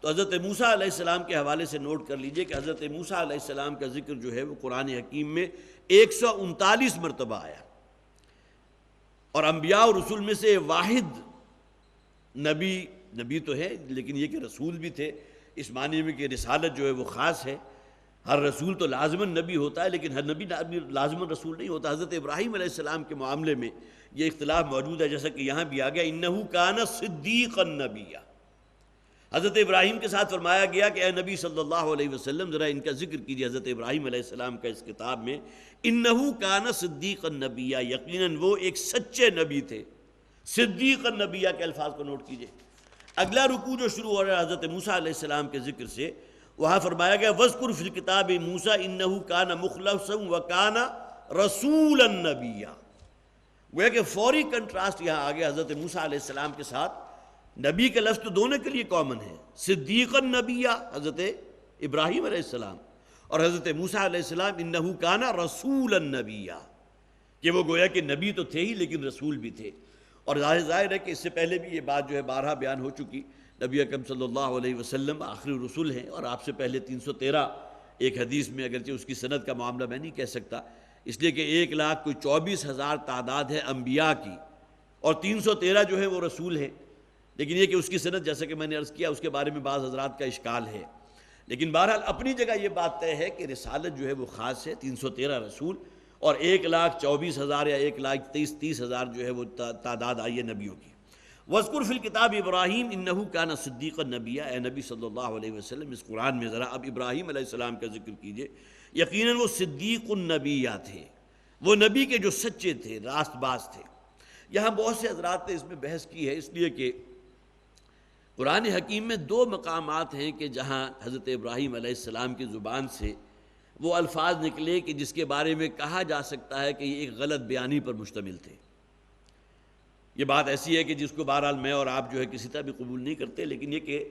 تو حضرت موسیٰ علیہ السلام کے حوالے سے نوٹ کر لیجئے کہ حضرت موسیٰ علیہ السلام کا ذکر جو ہے وہ قرآن حکیم میں 139 مرتبہ آیا، اور انبیاء اور رسول میں سے واحد نبی تو ہے لیکن یہ کہ رسول بھی تھے، اس معنی میں کہ رسالت جو ہے وہ خاص ہے، ہر رسول تو لازماً نبی ہوتا ہے لیکن ہر نبی لازماً رسول نہیں ہوتا۔ حضرت ابراہیم علیہ السلام کے معاملے میں یہ اختلاف موجود ہے، جیسا کہ یہاں بھی آ گیا انہو کان صدیقا نبیا، حضرت ابراہیم کے ساتھ فرمایا گیا کہ اے نبی صلی اللہ علیہ وسلم ذرا ان کا ذکر کیجئے حضرت ابراہیم علیہ السلام کا اس کتاب میں، انہو کان صدیقا نبیا، یقیناً وہ ایک سچے نبی تھے، صدیق النبیہ کے الفاظ کو نوٹ کیجئے۔ اگلا رکوع جو شروع ہو رہا ہے حضرت موسیٰ علیہ السلام کے ذکر سے، وہاں فرمایا گیا وَاذْكُرْ فِي الْكِتَابِ مُوسَىٰ إِنَّهُ كَانَ مُخْلَصًا وَكَانَ رَسُولًا نَبِيًّا۔ گویا کہ فوری کنٹراسٹ یہاں آگے حضرت موسیٰ علیہ السلام کے ساتھ۔ نبی کا لفظ تو دونوں کے لیے کامن ہے، صدیق النبیہ حضرت ابراہیم علیہ السلام، اور حضرت موسیٰ علیہ السلام انہو کانا رسول النبیہ، کہ وہ گویا کہ نبی تو تھے ہی لیکن رسول بھی تھے۔ اور ظاہر ہے کہ اس سے پہلے بھی یہ بات جو ہے بارہا بیان ہو چکی، نبی اکرم صلی اللہ علیہ وسلم آخری رسول ہیں، اور آپ سے پہلے 313 ایک حدیث میں، اگرچہ اس کی سند کا معاملہ میں نہیں کہہ سکتا، اس لیے کہ 1,24,000 تعداد ہے انبیاء کی، اور 313 جو ہے وہ رسول ہیں، لیکن یہ کہ اس کی سند جیسا کہ میں نے عرض کیا اس کے بارے میں بعض حضرات کا اشکال ہے، لیکن بہرحال اپنی جگہ یہ بات طے ہے کہ رسالت جو ہے وہ خاص ہے، 313 رسول، اور 1,24,000 یا 1,30,000 جو ہے وہ تعداد آئی ہے نبیوں کی۔ وَاذْكُرْ فِي الْكِتَابِ إِبْرَاهِيمَ إِنَّهُ كَانَ صِدِّيقًا نَبِيًّا، اے نبی صلی اللہ علیہ وسلم اس قرآن میں ذرا اب ابراہیم علیہ السلام کا ذکر کیجئے۔ یقیناً وہ صدیق النبیہ تھے، وہ نبی کے جو سچے تھے، راست باز تھے۔ یہاں بہت سے حضرات نے اس میں بحث کی ہے، اس لیے کہ قرآن حکیم میں 2 مقامات ہیں کہ جہاں حضرت ابراہیم علیہ السلام کی زبان سے وہ الفاظ نکلے کہ جس کے بارے میں کہا جا سکتا ہے کہ یہ ایک غلط بیانی پر مشتمل تھے۔ یہ بات ایسی ہے کہ جس کو بہرحال میں اور آپ جو ہے کسی طرح بھی قبول نہیں کرتے، لیکن یہ کہ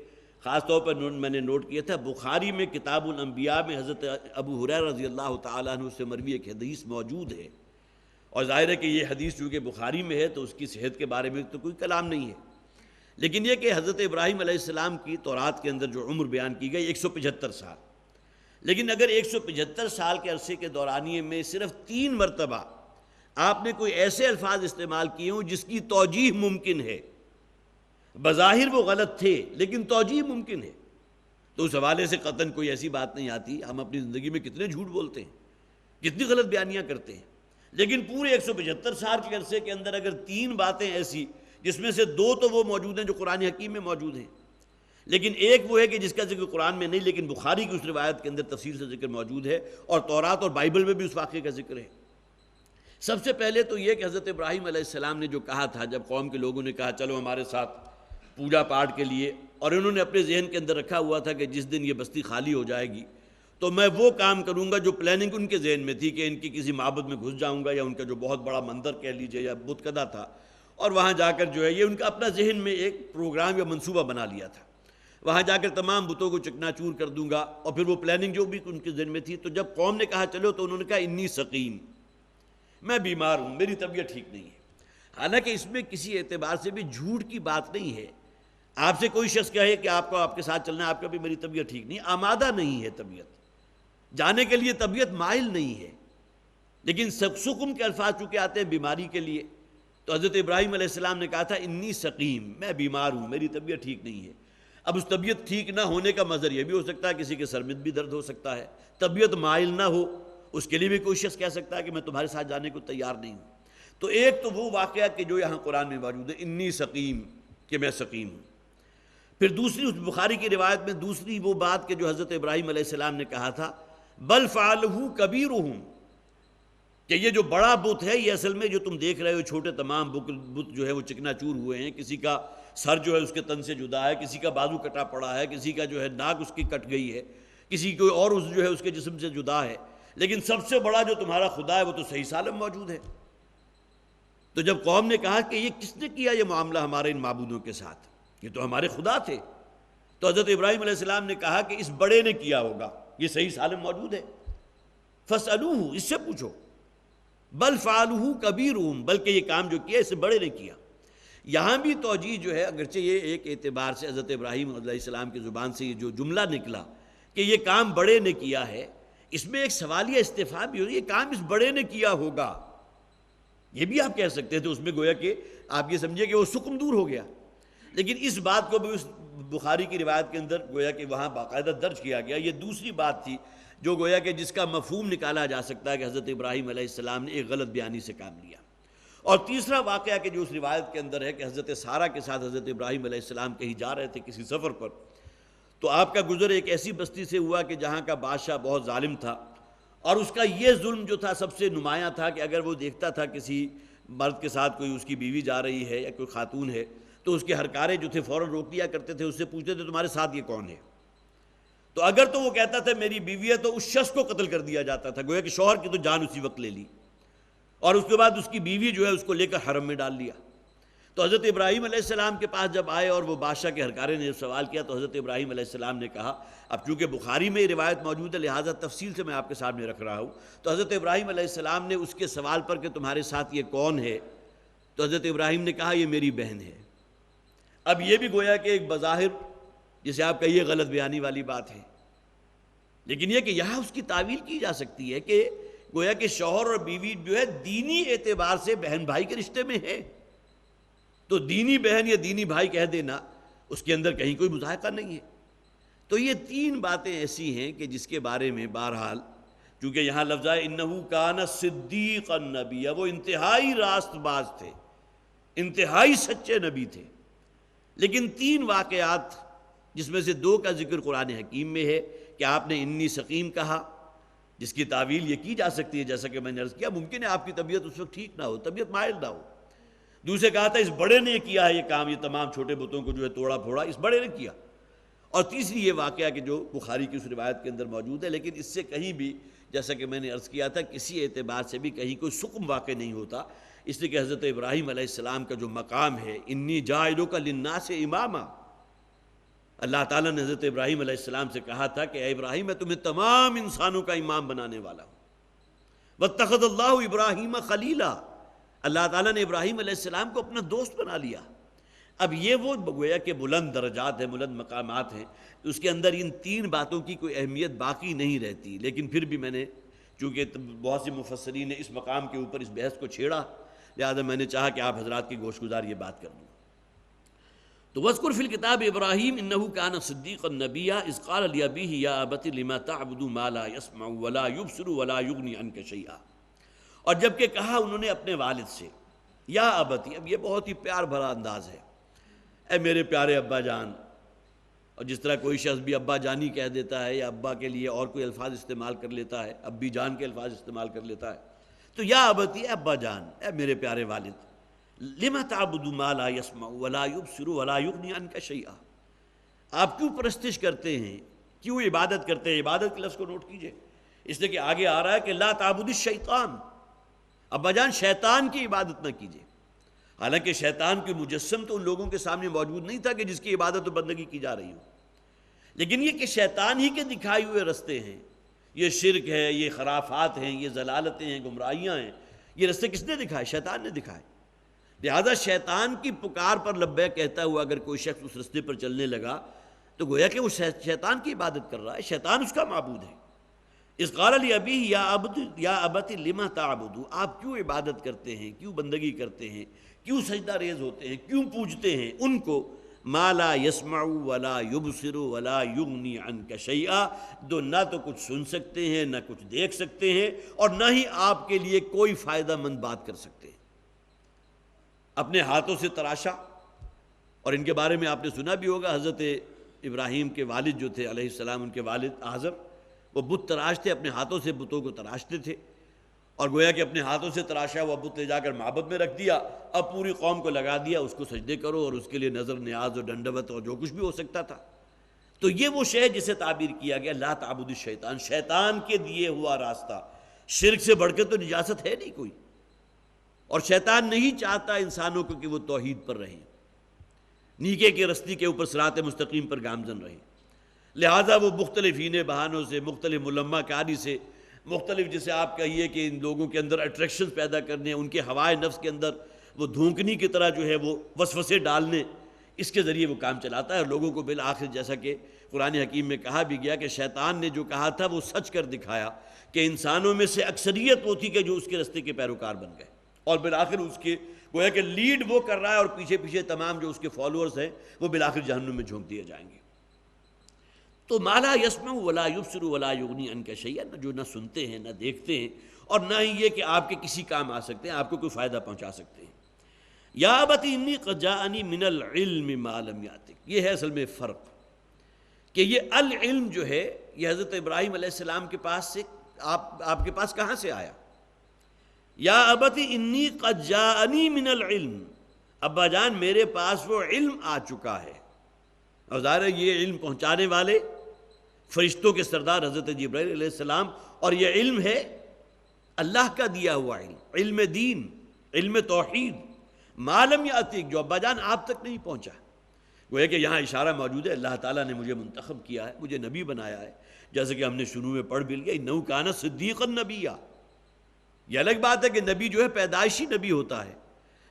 خاص طور پر میں نے نوٹ کیا تھا بخاری میں کتاب الانبیاء میں حضرت ابو ہریرہ رضی اللہ تعالیٰ عنہ سے مروی ایک حدیث موجود ہے، اور ظاہر ہے کہ یہ حدیث چونکہ بخاری میں ہے تو اس کی صحت کے بارے میں تو کوئی کلام نہیں ہے، لیکن یہ کہ حضرت ابراہیم علیہ السلام کی تورات کے اندر جو عمر بیان کی گئی 175 سال، لیکن اگر 175 سال کے عرصے کے دورانیے میں صرف 3 مرتبہ آپ نے کوئی ایسے الفاظ استعمال کیے ہوں جس کی توجیہ ممکن ہے، بظاہر وہ غلط تھے لیکن توجیہ ممکن ہے، تو اس حوالے سے قطعاً کوئی ایسی بات نہیں آتی۔ ہم اپنی زندگی میں کتنے جھوٹ بولتے ہیں، کتنی غلط بیانیاں کرتے ہیں، لیکن پورے 175 سال کے عرصے کے اندر اگر 3 باتیں ایسی جس میں سے 2 تو وہ موجود ہیں جو قرآن حکیم میں موجود ہیں، لیکن ایک وہ ہے کہ جس کا ذکر قرآن میں نہیں لیکن بخاری کی اس روایت کے اندر تفصیل سے ذکر موجود ہے، اور تورات اور بائبل میں بھی اس واقعے کا ذکر ہے۔ سب سے پہلے تو یہ کہ حضرت ابراہیم علیہ السلام نے جو کہا تھا، جب قوم کے لوگوں نے کہا چلو ہمارے ساتھ پوجا پاٹ کے لیے، اور انہوں نے اپنے ذہن کے اندر رکھا ہوا تھا کہ جس دن یہ بستی خالی ہو جائے گی تو میں وہ کام کروں گا جو پلاننگ ان کے ذہن میں تھی، کہ ان کی کسی معبد میں گھس جاؤں گا، یا ان کا جو بہت بڑا مندر کہہ لیجئے یا بت کدہ تھا، اور وہاں جا کر جو ہے یہ ان کا اپنا ذہن میں ایک پروگرام یا منصوبہ بنا لیا تھا، وہاں جا کر تمام بتوں کو چکنا چور کر دوں گا، اور پھر وہ پلاننگ جو بھی ان کے ذہن میں تھی۔ تو جب قوم نے کہا چلو تو انہوں نے کہا انی سقیم، میں بیمار ہوں، میری طبیعت ٹھیک نہیں ہے۔ حالانکہ اس میں کسی اعتبار سے بھی جھوٹ کی بات نہیں ہے، آپ سے کوئی شخص کہے کہ آپ کو آپ کے ساتھ چلنا ہے، آپ کا بھی میری طبیعت ٹھیک نہیں، آمادہ نہیں ہے طبیعت جانے کے لیے، طبیعت مائل نہیں ہے، لیکن سقم کے الفاظ چونکہ آتے ہیں بیماری کے لیے، تو حضرت ابراہیم علیہ السلام نے کہا تھا انی سقیم، میں بیمار ہوں، میری طبیعت ٹھیک نہیں ہے۔ اب اس طبیعت ٹھیک نہ ہونے کا مظہر یہ بھی ہو سکتا ہے کسی کے سر میں بھی درد ہو سکتا ہے، طبیعت مائل نہ ہو اس کے لیے بھی کوئی شخص کہہ سکتا ہے کہ میں تمہارے ساتھ جانے کو تیار نہیں ہوں۔ تو ایک تو وہ واقعہ کہ جو یہاں قرآن میں موجود ہے انی سقیم، کہ میں سقیم ہوں۔ پھر دوسری اس بخاری کی روایت میں دوسری وہ بات کہ جو حضرت ابراہیم علیہ السلام نے کہا تھا بل فعلہ کبیرہم، کہ یہ جو بڑا بت ہے یہ اصل میں جو تم دیکھ رہے ہو چھوٹے تمام بت جو ہے وہ چکنا چور ہوئے ہیں، کسی کا سر جو ہے اس کے تن سے جدا ہے، کسی کا بازو کٹا پڑا ہے، کسی کا جو ہے ناک اس کی کٹ گئی ہے، کسی کوئی اور اس جو ہے اس کے جسم سے جدا ہے، لیکن سب سے بڑا جو تمہارا خدا ہے وہ تو صحیح سالم موجود ہے۔ تو جب قوم نے کہا کہ یہ کس نے کیا یہ معاملہ ہمارے ان معبودوں کے ساتھ، یہ تو ہمارے خدا تھے، تو حضرت ابراہیم علیہ السلام نے کہا کہ اس بڑے نے کیا ہوگا، یہ صحیح سالم موجود ہے، فاسألوہ، اس سے پوچھو، بل فعلہ کبیرہم، بلکہ یہ کام جو کیا اس سے بڑے نے کیا۔ یہاں بھی توجیہ جو ہے، اگرچہ یہ ایک اعتبار سے حضرت ابراہیم علیہ السلام کی زبان سے یہ جو جملہ نکلا کہ یہ کام بڑے نے کیا ہے، اس میں ایک سوالیہ استفہام بھی ہو رہی ہے، یہ کام اس بڑے نے کیا ہوگا، یہ بھی آپ کہہ سکتے تھے، اس میں گویا کہ آپ یہ سمجھے کہ وہ سکم دور ہو گیا، لیکن اس بات کو بھی اس بخاری کی روایت کے اندر گویا کہ وہاں باقاعدہ درج کیا گیا۔ یہ دوسری بات تھی جو گویا کہ جس کا مفہوم نکالا جا سکتا ہے کہ حضرت ابراہیم علیہ السلام نے ایک غلط بیانی سے کام لیا۔ اور تیسرا واقعہ کہ جو اس روایت کے اندر ہے کہ حضرت سارہ کے ساتھ حضرت ابراہیم علیہ السلام کہیں جا رہے تھے کسی سفر پر، تو آپ کا گزر ایک ایسی بستی سے ہوا کہ جہاں کا بادشاہ بہت ظالم تھا، اور اس کا یہ ظلم جو تھا سب سے نمایاں تھا کہ اگر وہ دیکھتا تھا کسی مرد کے ساتھ کوئی اس کی بیوی جا رہی ہے یا کوئی خاتون ہے تو اس کے ہرکارے جو تھے فوراً روک لیا کرتے تھے، اس سے پوچھتے تھے تمہارے ساتھ یہ کون ہے؟ تو اگر تو وہ کہتا تھا میری بیوی ہے تو اس شخص کو قتل کر دیا جاتا تھا، گویا کہ شوہر کی تو جان اسی وقت لے لی، اور اس کے بعد اس کی بیوی جو ہے اس کو لے کر حرم میں ڈال لیا۔ تو حضرت ابراہیم علیہ السلام کے پاس جب آئے اور وہ بادشاہ کے ہرکارے نے سوال کیا تو حضرت ابراہیم علیہ السلام نے کہا، اب چونکہ بخاری میں یہ روایت موجود ہے لہٰذا تفصیل سے میں آپ کے سامنے رکھ رہا ہوں، تو حضرت ابراہیم علیہ السلام نے اس کے سوال پر کہ تمہارے ساتھ یہ کون ہے، تو حضرت ابراہیم نے کہا یہ میری بہن ہے۔ اب یہ بھی گویا کہ ایک بظاہر جسے آپ کہیے غلط بیانی والی بات ہے، لیکن یہ کہ یہاں اس کی تعویل کی جا سکتی ہے کہ گویا کہ شوہر اور بیوی جو ہے دینی اعتبار سے بہن بھائی کے رشتے میں ہے، تو دینی بہن یا دینی بھائی کہہ دینا اس کے اندر کہیں کوئی مضائقہ نہیں ہے۔ تو یہ تین باتیں ایسی ہیں کہ جس کے بارے میں بہرحال چونکہ یہاں لفظ ہے انہو کان صدیقا نبی، وہ انتہائی راست باز تھے، انتہائی سچے نبی تھے، لیکن تین واقعات جس میں سے دو کا ذکر قرآن حکیم میں ہے کہ آپ نے انی سقیم کہا، جس کی تعویل یہ کی جا سکتی ہے جیسا کہ میں نے عرض کیا، ممکن ہے آپ کی طبیعت اس وقت ٹھیک نہ ہو، طبیعت مائل نہ ہو۔ دوسرے کہا تھا اس بڑے نے کیا ہے یہ کام، یہ تمام چھوٹے بتوں کو جو ہے توڑا پھوڑا اس بڑے نے کیا۔ اور تیسری یہ واقعہ کہ جو بخاری کی اس روایت کے اندر موجود ہے، لیکن اس سے کہیں بھی جیسا کہ میں نے عرض کیا تھا کسی اعتبار سے بھی کہیں کوئی سقم واقع نہیں ہوتا، اس لیے کہ حضرت ابراہیم علیہ السلام کا جو مقام ہے انی جاعلک للناس اماما، اللہ تعالیٰ نے حضرت ابراہیم علیہ السلام سے کہا تھا کہ اے ابراہیم میں تمہیں تمام انسانوں کا امام بنانے والا ہوں۔ واتخذ اللہ ابراہیم خلیلا، اللہ تعالیٰ نے ابراہیم علیہ السلام کو اپنا دوست بنا لیا۔ اب یہ وہ گویا کہ بلند درجات ہیں، بلند مقامات ہیں، اس کے اندر ان تین باتوں کی کوئی اہمیت باقی نہیں رہتی، لیکن پھر بھی میں نے چونکہ بہت سی مفسرین نے اس مقام کے اوپر اس بحث کو چھیڑا، لہذا میں نے چاہا کہ آپ حضرات کی گوش گزار یہ بات کر دوں۔ تو وَاذْكُرْ فِي الْكِتَابِ إِبْرَاهِيمَ إِنَّهُ كَانَ صِدِّيقًا نَبِيًّا إِذْ قَالَ لِأَبِيهِ يَا أَبَتِ لِمَ تَعْبُدُ مَا لَا يَسْمَعُ وَلَا يُبْصِرُ وَلَا يُغْنِي عَنْكَ شَيْئًا، اور جب کہ کہا انہوں نے اپنے والد سے یا ابتی، اب یہ بہت ہی پیار بھرا انداز ہے، اے میرے پیارے ابا جان، اور جس طرح کوئی شخص بھی ابا جانی کہہ دیتا ہے یا ابا کے لیے اور کوئی الفاظ استعمال کر لیتا ہے، ابی جان کے الفاظ استعمال کر لیتا ہے، تو یا ابتی، اے ابا جان، اے میرے پیارے والد، لِمَ تَعْبُدُ مَا لَا يَسْمَعُ وَلَا يُبْصِرُ وَلَا يُغْنِي عَنْكَ شَيْئًا، آپ کیوں پرستش کرتے ہیں، کیوں عبادت کرتے ہیں؟ عبادت کے لفظ کو نوٹ کیجئے، اس لیے کہ آگے آ رہا ہے کہ لا تعبد الشیطان، ابا جان شیطان کی عبادت نہ کیجئے۔ حالانکہ شیطان کی مجسم تو ان لوگوں کے سامنے موجود نہیں تھا کہ جس کی عبادت و بندگی کی جا رہی ہو، لیکن یہ کہ شیطان ہی کے دکھائے ہوئے رستے ہیں، یہ شرک ہے، یہ خرافات ہیں، یہ ضلالتیں ہیں، گمراہیاں ہیں، یہ رستے کس نے دکھائے؟ شیطان نے دکھائے۔ لہذا شیطان کی پکار پر لبیک کہتا ہوا اگر کوئی شخص اس رستے پر چلنے لگا تو گویا کہ وہ شیطان کی عبادت کر رہا ہے، شیطان اس کا معبود ہے۔ اذ قال لأبیہ یا ابت لما تعبد، آپ کیوں عبادت کرتے ہیں، کیوں بندگی کرتے ہیں، کیوں سجدہ ریز ہوتے ہیں، کیوں پوجتے ہیں ان کو، ما لا يسمع ولا يبصر ولا يغني عنك شيئا، جو نہ تو کچھ سن سکتے ہیں، نہ کچھ دیکھ سکتے ہیں، اور نہ ہی آپ کے لیے کوئی فائدہ مند بات کر سکتے ہیں۔ اپنے ہاتھوں سے تراشا، اور ان کے بارے میں آپ نے سنا بھی ہوگا، حضرت ابراہیم کے والد جو تھے علیہ السلام، ان کے والد آزر، وہ بت تراشتے، اپنے ہاتھوں سے بتوں کو تراشتے تھے، اور گویا کہ اپنے ہاتھوں سے تراشا ہوا بت لے جا کر معبد میں رکھ دیا، اب پوری قوم کو لگا دیا اس کو سجدے کرو اور اس کے لیے نظر نیاز اور ڈنڈوت اور جو کچھ بھی ہو سکتا تھا۔ تو یہ وہ شے جسے تعبیر کیا گیا لا تعبد الشیطان، شیطان کے دیے ہوا راستہ، شرک سے بڑھ کے تو نجاست ہے نہیں کوئی، اور شیطان نہیں چاہتا انسانوں کو کہ وہ توحید پر رہیں، نیکے کے رستے کے اوپر صراط مستقیم پر گامزن رہیں، لہٰذا وہ مختلف ہینے بہانوں سے، مختلف ملمہ کاری سے، مختلف جسے آپ کہیے کہ ان لوگوں کے اندر اٹریکشنز پیدا کرنے، ان کے ہوائے نفس کے اندر وہ دھونکنی کی طرح جو ہے وہ وسوسے ڈالنے، اس کے ذریعے وہ کام چلاتا ہے، اور لوگوں کو بالآخر جیسا کہ قرآن حکیم میں کہا بھی گیا کہ شیطان نے جو کہا تھا وہ سچ کر دکھایا کہ انسانوں میں سے اکثریت وہ تھی کہ جو اس کے رستے کے پیروکار بن گئے، اور بالآخر اس کے گویا کہ لیڈ وہ کر رہا ہے، اور پیچھے پیچھے تمام جو اس کے فالوورز ہیں وہ بالآخر جہنم میں جھونک دیے جائیں گے۔ تو ما لا يسمع ولا يبصر ولا يغني عنك شيئا، جو نہ سنتے ہیں، نہ دیکھتے ہیں، اور نہ ہی یہ کہ آپ کے کسی کام آ سکتے ہیں، آپ کو کوئی فائدہ پہنچا سکتے ہیں۔ یا ابت انی قد جاءنی من العلم ما لم یاتک، یہ ہے اصل میں فرق کہ یہ العلم جو ہے یہ حضرت ابراہیم علیہ السلام کے پاس سے آپ کے پاس کہاں سے آیا؟ یا ابتی انی قد جاءنی من العلم، ابا جان میرے پاس وہ علم آ چکا ہے. اور ظاہر ہے یہ علم پہنچانے والے فرشتوں کے سردار حضرت جبرائیل علیہ السلام، اور یہ علم ہے اللہ کا دیا ہوا علم، علم دین، علم توحید، ما لم یاتک، جو ابا جان آپ تک نہیں پہنچا. وہ ہے کہ یہاں اشارہ موجود ہے اللہ تعالیٰ نے مجھے منتخب کیا ہے، مجھے نبی بنایا ہے، جیسے کہ ہم نے شروع میں پڑھ بھی لیا انہ کان صدیقا نبیا. یہ الگ بات ہے کہ نبی جو ہے پیدائشی نبی ہوتا ہے،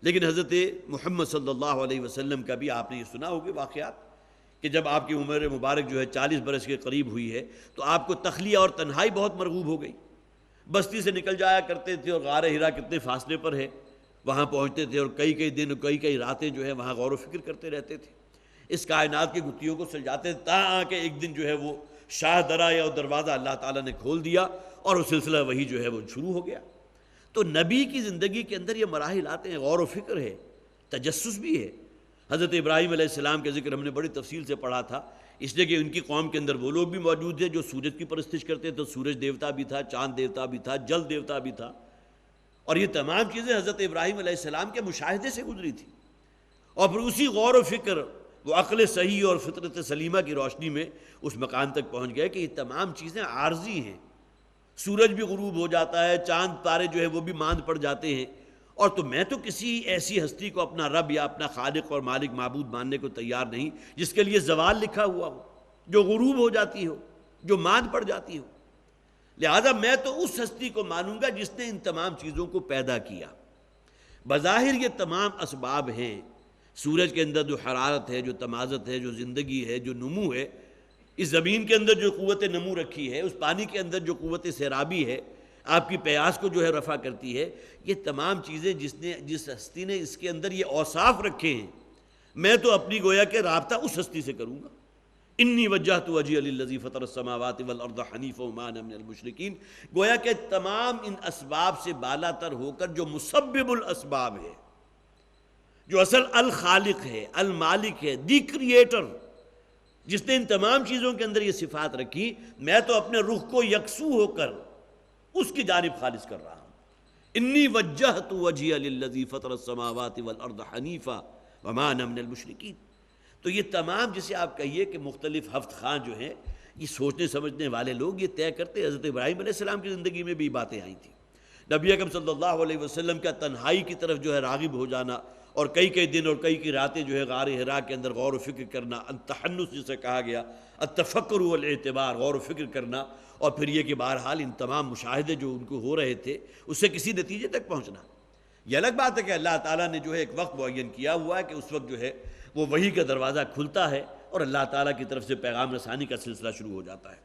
لیکن حضرت محمد صلی اللہ علیہ وسلم کا بھی آپ نے یہ سنا ہوگا واقعات کہ جب آپ کی عمر مبارک جو ہے 40 برس کے قریب ہوئی ہے تو آپ کو تخلیہ اور تنہائی بہت مرغوب ہو گئی. بستی سے نکل جایا کرتے تھے، اور غار ہرا کتنے فاصلے پر ہے، وہاں پہنچتے تھے اور کئی دن اور کئی راتیں جو ہے وہاں غور و فکر کرتے رہتے تھے، اس کائنات کی گتھیوں کو سلجھاتے تھے، تاں کہ ایک دن جو ہے وہ شاہ درا یا دروازہ اللہ تعالیٰ نے کھول دیا اور وہ سلسلہ وہی جو ہے وہ شروع ہو گیا. تو نبی کی زندگی کے اندر یہ مراحل آتے ہیں، غور و فکر ہے، تجسس بھی ہے. حضرت ابراہیم علیہ السلام کے ذکر ہم نے بڑی تفصیل سے پڑھا تھا، اس لیے کہ ان کی قوم کے اندر وہ لوگ بھی موجود تھے جو سورج کی پرستش کرتے تھے، سورج دیوتا بھی تھا، چاند دیوتا بھی تھا، جل دیوتا بھی تھا، اور یہ تمام چیزیں حضرت ابراہیم علیہ السلام کے مشاہدے سے گزری تھی. اور پھر اسی غور و فکر، وہ عقل صحیح اور فطرت سلیمہ کی روشنی میں اس مقام تک پہنچ گئے کہ یہ تمام چیزیں عارضی ہیں. سورج بھی غروب ہو جاتا ہے، چاند تارے جو ہے وہ بھی ماند پڑ جاتے ہیں، اور تو میں تو کسی ایسی ہستی کو اپنا رب یا اپنا خالق اور مالک معبود ماننے کو تیار نہیں جس کے لیے زوال لکھا ہوا ہو، جو غروب ہو جاتی ہو، جو ماند پڑ جاتی ہو. لہذا میں تو اس ہستی کو مانوں گا جس نے ان تمام چیزوں کو پیدا کیا. بظاہر یہ تمام اسباب ہیں، سورج کے اندر جو حرارت ہے، جو تمازت ہے، جو زندگی ہے، جو نمو ہے، اس زمین کے اندر جو قوت نمو رکھی ہے، اس پانی کے اندر جو قوت سیرابی ہے، آپ کی پیاس کو جو ہے رفع کرتی ہے، یہ تمام چیزیں جس ہستی نے اس کے اندر یہ اوصاف رکھے ہیں، میں تو اپنی گویا کہ رابطہ اس ہستی سے کروں گا. انی وجہت وجہی للذی فطر السماوات والارض حنیفا وما انا من المشرکین. گویا کہ تمام ان اسباب سے بالا تر ہو کر جو مسبب الاسباب ہے، جو اصل الخالق ہے، المالک ہے، دی کریٹر، جس نے ان تمام چیزوں کے اندر یہ صفات رکھی، میں تو اپنے رخ کو یکسو ہو کر اس کی جانب خالص کر رہا ہوں. انی وجہت وجہی للذی فطر السماوات والارض حنیفا وما انا من المشرکین. تو یہ تمام جسے آپ کہیے کہ مختلف ہفت خان جو ہیں، یہ سوچنے سمجھنے والے لوگ یہ طے کرتے. حضرت ابراہیم علیہ السلام کی زندگی میں بھی باتیں آئی تھیں. نبی اکرم صلی اللہ علیہ وسلم کا تنہائی کی طرف جو ہے راغب ہو جانا، اور کئی دن اور کئی راتیں جو ہے غار ہرا کے اندر غور و فکر کرنا، التحنس جسے کہا گیا، التفکر والاعتبار، غور و فکر کرنا، اور پھر یہ کہ بہرحال ان تمام مشاہدے جو ان کو ہو رہے تھے اس سے کسی نتیجے تک پہنچنا. یہ الگ بات ہے کہ اللہ تعالیٰ نے جو ہے ایک وقت معین کیا ہوا ہے کہ اس وقت جو ہے وہ وحی کا دروازہ کھلتا ہے اور اللہ تعالیٰ کی طرف سے پیغام رسانی کا سلسلہ شروع ہو جاتا ہے.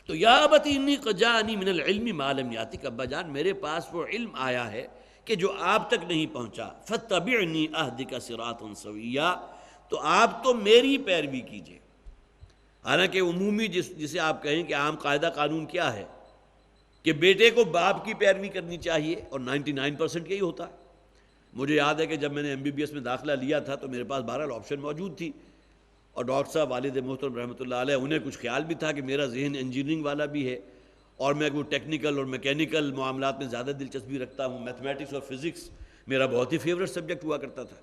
تو یا ابتی انی قد جاءنی من العلم ما لم یاتک، ابا جان میرے پاس وہ علم آیا ہے کہ جو آپ تک نہیں پہنچا. فاتبعنی اہدک صراطا سویا، تو آپ تو میری پیروی کیجئے. حالانکہ عمومی جسے آپ کہیں کہ عام قاعدہ قانون کیا ہے کہ بیٹے کو باپ کی پیروی کرنی چاہیے، اور 99% یہی ہوتا ہے. مجھے یاد ہے کہ جب میں نے MBBS میں داخلہ لیا تھا تو میرے پاس بہرحال آپشن موجود تھی، اور ڈاکٹر صاحب والد محترم رحمۃ اللہ علیہ، انہیں کچھ خیال بھی تھا کہ میرا ذہن انجینئرنگ والا بھی ہے اور میں وہ ٹیکنیکل اور میکینیکل معاملات میں زیادہ دلچسپی رکھتا ہوں. میتھمیٹکس اور فزکس میرا بہت ہی فیورٹ سبجیکٹ ہوا کرتا تھا،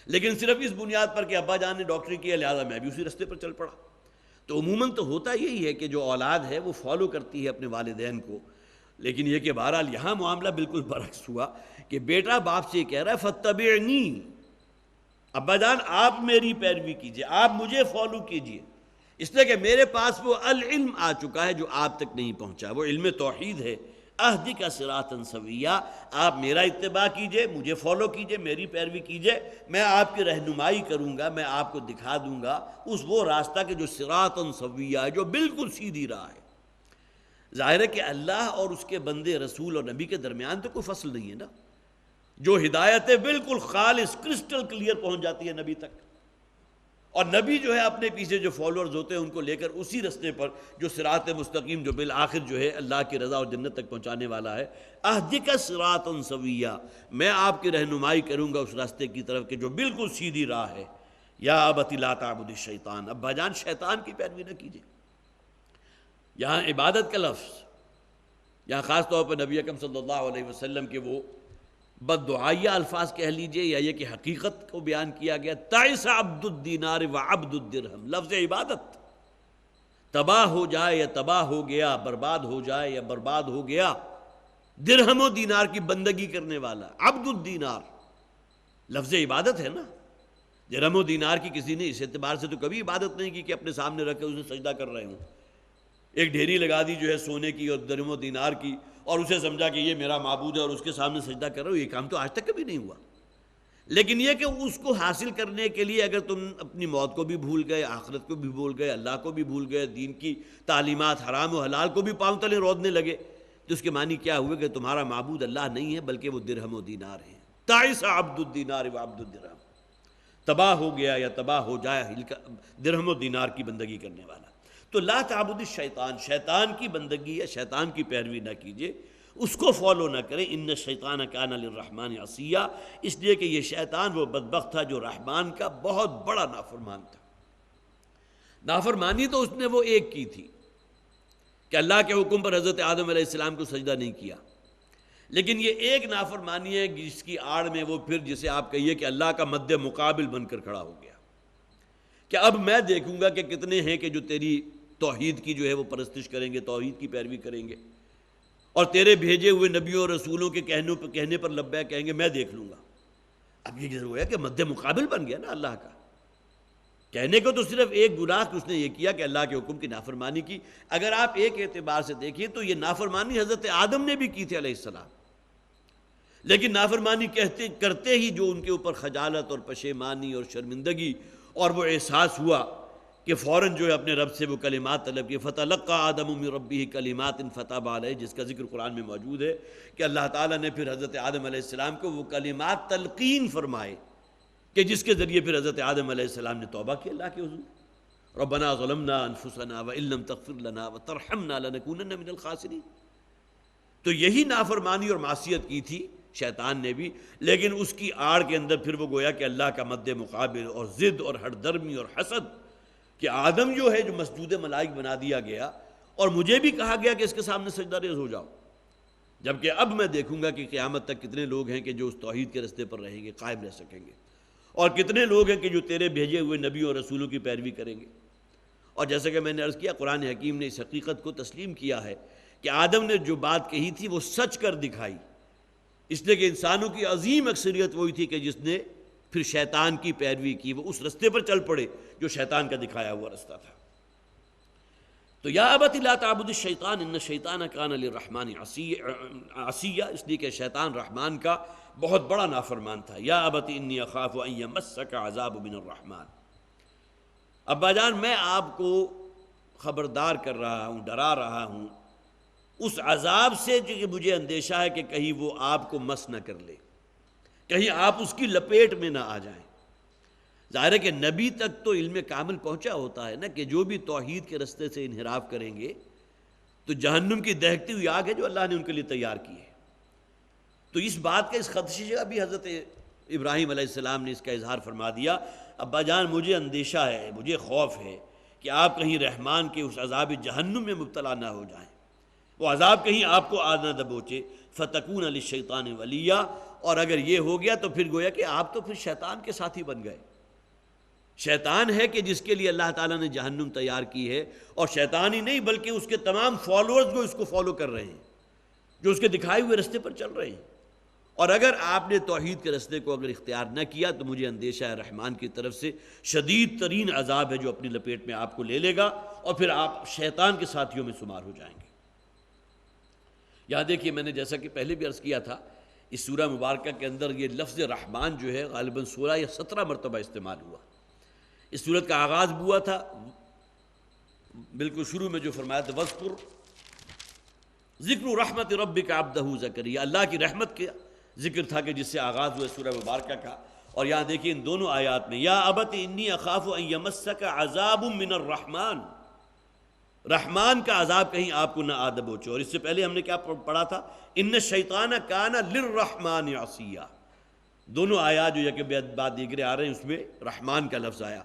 لیکن صرف اس بنیاد پر کہ ابا جان نے ڈاکٹری کیا لہٰذا میں بھی اسی رستے پر چل پڑا. تو عموماً تو ہوتا یہی ہے کہ جو اولاد ہے وہ فالو کرتی ہے اپنے والدین کو، لیکن یہ کہ بہرحال یہاں معاملہ بالکل برعکس ہوا کہ بیٹا باپ سے یہ کہہ رہا ہے فاتبعنی، ابا جان آپ میری پیروی کیجئے، آپ مجھے فالو کیجئے، اس لیے کہ میرے پاس وہ العلم آ چکا ہے جو آپ تک نہیں پہنچا، وہ علم توحید ہے. اہدک صراطا سویا، آپ میرا اتباع کیجئے، مجھے فالو کیجئے، میری پیروی کیجئے، میں آپ کی رہنمائی کروں گا، میں آپ کو دکھا دوں گا وہ راستہ کہ جو صراطا سویا ہے، جو بالکل سیدھی راہ ہے. ظاہر ہے کہ اللہ اور اس کے بندے رسول اور نبی کے درمیان تو کوئی فصل نہیں ہے نا. جو ہدایت بالکل خالص کرسٹل کلیئر پہنچ جاتی ہے نبی تک، اور نبی جو ہے اپنے پیچھے جو فالوورز ہوتے ہیں ان کو لے کر اسی رستے پر جو صراط مستقیم جو بالآخر جو ہے اللہ کی رضا اور جنت تک پہنچانے والا ہے. اہدک صراطا سویا، میں آپ کی رہنمائی کروں گا اس راستے کی طرف کہ جو بالکل سیدھی راہ ہے. یا ابت لا تعبد الشیطان، ابا جان شیطان کی پیروی نہ کیجیے. یہاں عبادت کا لفظ یہاں خاص طور پر نبی اکرم صلی اللہ علیہ وسلم کے وہ بد دعائیہ الفاظ کہہ لیجئے یا یہ کہ حقیقت کو بیان کیا گیا، تعس عبد الدینار و عبد الدرہم، لفظ عبادت، تباہ ہو جائے یا تباہ ہو گیا، برباد ہو جائے یا برباد ہو گیا درہم و دینار کی بندگی کرنے والا، عبد الدینار لفظ عبادت ہے نا۔ درہم و دینار کی کسی نے اس اعتبار سے تو کبھی عبادت نہیں کی کہ اپنے سامنے رکھ کے اسے سجدہ کر رہے ہوں، ایک ڈھیری لگا دی جو ہے سونے کی اور درہم و دینار کی، اور اسے سمجھا کہ یہ میرا معبود ہے اور اس کے سامنے سجدہ کر رہا ہوں، یہ کام تو آج تک کبھی نہیں ہوا۔ لیکن یہ کہ اس کو حاصل کرنے کے لیے اگر تم اپنی موت کو بھی بھول گئے، آخرت کو بھی بھول گئے، اللہ کو بھی بھول گئے، دین کی تعلیمات حرام و حلال کو بھی پاؤں تلے رودنے لگے، تو اس کے معنی کیا ہوئے کہ تمہارا معبود اللہ نہیں ہے بلکہ وہ درہم و دینار ہے۔ تعس عبد الدینار و عبد الدرہم، تباہ ہو گیا یا تباہ ہو جائے درہم و دینار کی بندگی کرنے والا۔ تو لا تعبد الشیطان، شیطان کی بندگی یا شیطان کی پیروی نہ کیجیے، اس کو فالو نہ کریں۔ ان الشیطان کان للرحمن عصیا، اس لیے کہ یہ شیطان وہ بدبخت تھا جو رحمان کا بہت بڑا نافرمان تھا۔ نافرمانی تو اس نے وہ ایک کی تھی کہ اللہ کے حکم پر حضرت آدم علیہ السلام کو سجدہ نہیں کیا، لیکن یہ ایک نافرمانی ہے جس کی آڑ میں وہ پھر جسے آپ کہیے کہ اللہ کا مد مقابل بن کر کھڑا ہو گیا کہ اب میں دیکھوں گا کہ کتنے ہیں کہ جو تیری توحید کی جو ہے وہ پرستش کریں گے، توحید کی پیروی کریں گے، اور تیرے بھیجے ہوئے نبیوں اور رسولوں کے کہنے پر لبیک کہیں گے، میں دیکھ لوں گا۔ اب یہ ضرور ہے کہ مد مقابل بن گیا نا اللہ کا۔ کہنے کو تو صرف ایک گناہ کہ اس نے یہ کیا کہ اللہ کے حکم کی نافرمانی کی۔ اگر آپ ایک اعتبار سے دیکھیں تو یہ نافرمانی حضرت آدم نے بھی کی تھی علیہ السلام، لیکن نافرمانی کرتے ہی جو ان کے اوپر خجالت اور پشیمانی اور شرمندگی اور وہ احساس ہوا کہ فوراً جو ہے اپنے رب سے وہ کلمات طلب کی، فَتَلَقَّى آدَمُ مِن رَبِّهِ كَلِمَاتٍ فَتَابَ عَلَيْهِ، جس کا ذکر قرآن میں موجود ہے کہ اللہ تعالیٰ نے پھر حضرت آدم علیہ السلام کو وہ کلمات تلقین فرمائے کہ جس کے ذریعے پھر حضرت آدم علیہ السلام نے توبہ کی اللہ کے حضور، رَبَّنَا ظَلَمْنَا أَنفُسَنَا وَإِن لَّمْ تَغْفِرْ لَنَا وَتَرْحَمْنَا لَنَكُونَنَّ مِنَ الْخَاسِرِينَ۔ تو یہی نافرمانی اور معصیت کی تھی شیطان نے بھی، لیکن اس کی آڑ کے اندر پھر وہ گویا کہ اللہ کا مد مقابل اور ضد اور ہٹ درمی اور حسد کہ آدم جو ہے جو مسجود ملائک بنا دیا گیا اور مجھے بھی کہا گیا کہ اس کے سامنے سجدہ ریز ہو جاؤ، جبکہ اب میں دیکھوں گا کہ قیامت تک کتنے لوگ ہیں کہ جو اس توحید کے رستے پر رہیں گے، قائم رہ سکیں گے، اور کتنے لوگ ہیں کہ جو تیرے بھیجے ہوئے نبیوں اور رسولوں کی پیروی کریں گے۔ اور جیسا کہ میں نے عرض کیا، قرآن حکیم نے اس حقیقت کو تسلیم کیا ہے کہ آدم نے جو بات کہی تھی وہ سچ کر دکھائی، اس لیے کہ انسانوں کی عظیم اکثریت وہی تھی کہ جس نے پھر شیطان کی پیروی کی، وہ اس رستے پر چل پڑے جو شیطان کا دکھایا ہوا رستہ تھا۔ تو یا ابت لا تعبد الشیطان ان الشیطان کان للرحمن عصیا، اس لیے کہ شیطان رحمان کا بہت بڑا نافرمان تھا۔ یا ابت انی اخاف ان یمسک عذاب من الرحمن، ابا جان میں آپ کو خبردار کر رہا ہوں، ڈرا رہا ہوں اس عذاب سے جو کہ مجھے اندیشہ ہے کہ کہیں وہ آپ کو مس نہ کر لے، کہیں آپ اس کی لپیٹ میں نہ آ جائیں۔ ظاہر ہے کہ نبی تک تو علم کامل پہنچا ہوتا ہے نا کہ جو بھی توحید کے رستے سے انحراف کریں گے تو جہنم کی دہکتی ہوئی آگ ہے جو اللہ نے ان کے لیے تیار کی ہے۔ تو اس بات کا، اس خدشے کا بھی حضرت ابراہیم علیہ السلام نے اس کا اظہار فرما دیا، ابا جان مجھے اندیشہ ہے، مجھے خوف ہے کہ آپ کہیں رحمان کے اس عذاب جہنم میں مبتلا نہ ہو جائیں، وہ عذاب کہیں آپ کو آدھ نہ دبوچے، فتکون للشیطان ولیا، اور اگر یہ ہو گیا تو پھر گویا کہ آپ تو پھر شیطان کے ساتھی بن گئے۔ شیطان ہے کہ جس کے لیے اللہ تعالیٰ نے جہنم تیار کی ہے، اور شیطان ہی نہیں بلکہ اس کے تمام فالوورز جو اس کو فالو کر رہے ہیں، جو اس کے دکھائے ہوئے رستے پر چل رہے ہیں۔ اور اگر آپ نے توحید کے رستے کو اگر اختیار نہ کیا تو مجھے اندیشہ ہے رحمان کی طرف سے شدید ترین عذاب ہے جو اپنی لپیٹ میں آپ کو لے لے گا، اور پھر آپ شیطان کے ساتھیوں میں شمار ہو جائیں گے۔ یہاں دیکھیے، میں نے جیسا کہ پہلے بھی عرض کیا تھا، اس سورہ مبارکہ کے اندر یہ لفظ رحمان جو ہے غالباً 16 یا 17 مرتبہ استعمال ہوا۔ اس سورت کا آغاز ہوا تھا بالکل شروع میں جو فرمایا تھا وَاذْكُرْ ذِكْرُ رَحْمَتِ رَبِّكَ عَبْدَهُ زَكَرِيَّا، اللہ کی رحمت کا ذکر تھا کہ جس سے آغاز ہوا سورہ مبارکہ کا۔ اور یہاں دیکھیے ان دونوں آیات میں یا ابت انی اخاف ان یمسک عذاب من الرحمن، رحمان کا عذاب کہیں آپ کو نہ آ دبوچے۔ اور اس سے پہلے ہم نے کیا پڑھا تھا، ان الشیطان کان للرحمن عصیا۔ دونوں آیات جو یک بعد دیگرے آ رہے ہیں اس میں رحمان کا لفظ آیا،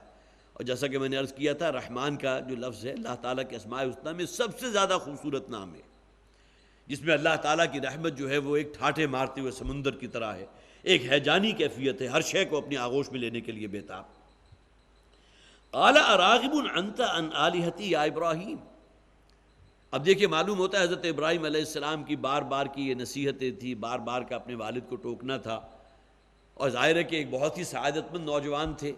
اور جیسا کہ میں نے عرض کیا تھا رحمان کا جو لفظ ہے اللہ تعالیٰ کے اسماء الحسنی میں سب سے زیادہ خوبصورت نام ہے، جس میں اللہ تعالیٰ کی رحمت جو ہے وہ ایک ٹھاٹھے مارتے ہوئے سمندر کی طرح ہے، ایک ہیجانی کیفیت ہے، ہر شے کو اپنی آغوش میں لینے کے لیے بےتاب۔ قال اراغب انت عن آلہتی یا ابراہیم۔ اب دیکھیے معلوم ہوتا ہے حضرت ابراہیم علیہ السلام کی بار بار کی یہ نصیحتیں تھیں، بار بار کا اپنے والد کو ٹوکنا تھا، اور ظاہر ہے کہ ایک بہت ہی سعادت مند نوجوان تھے،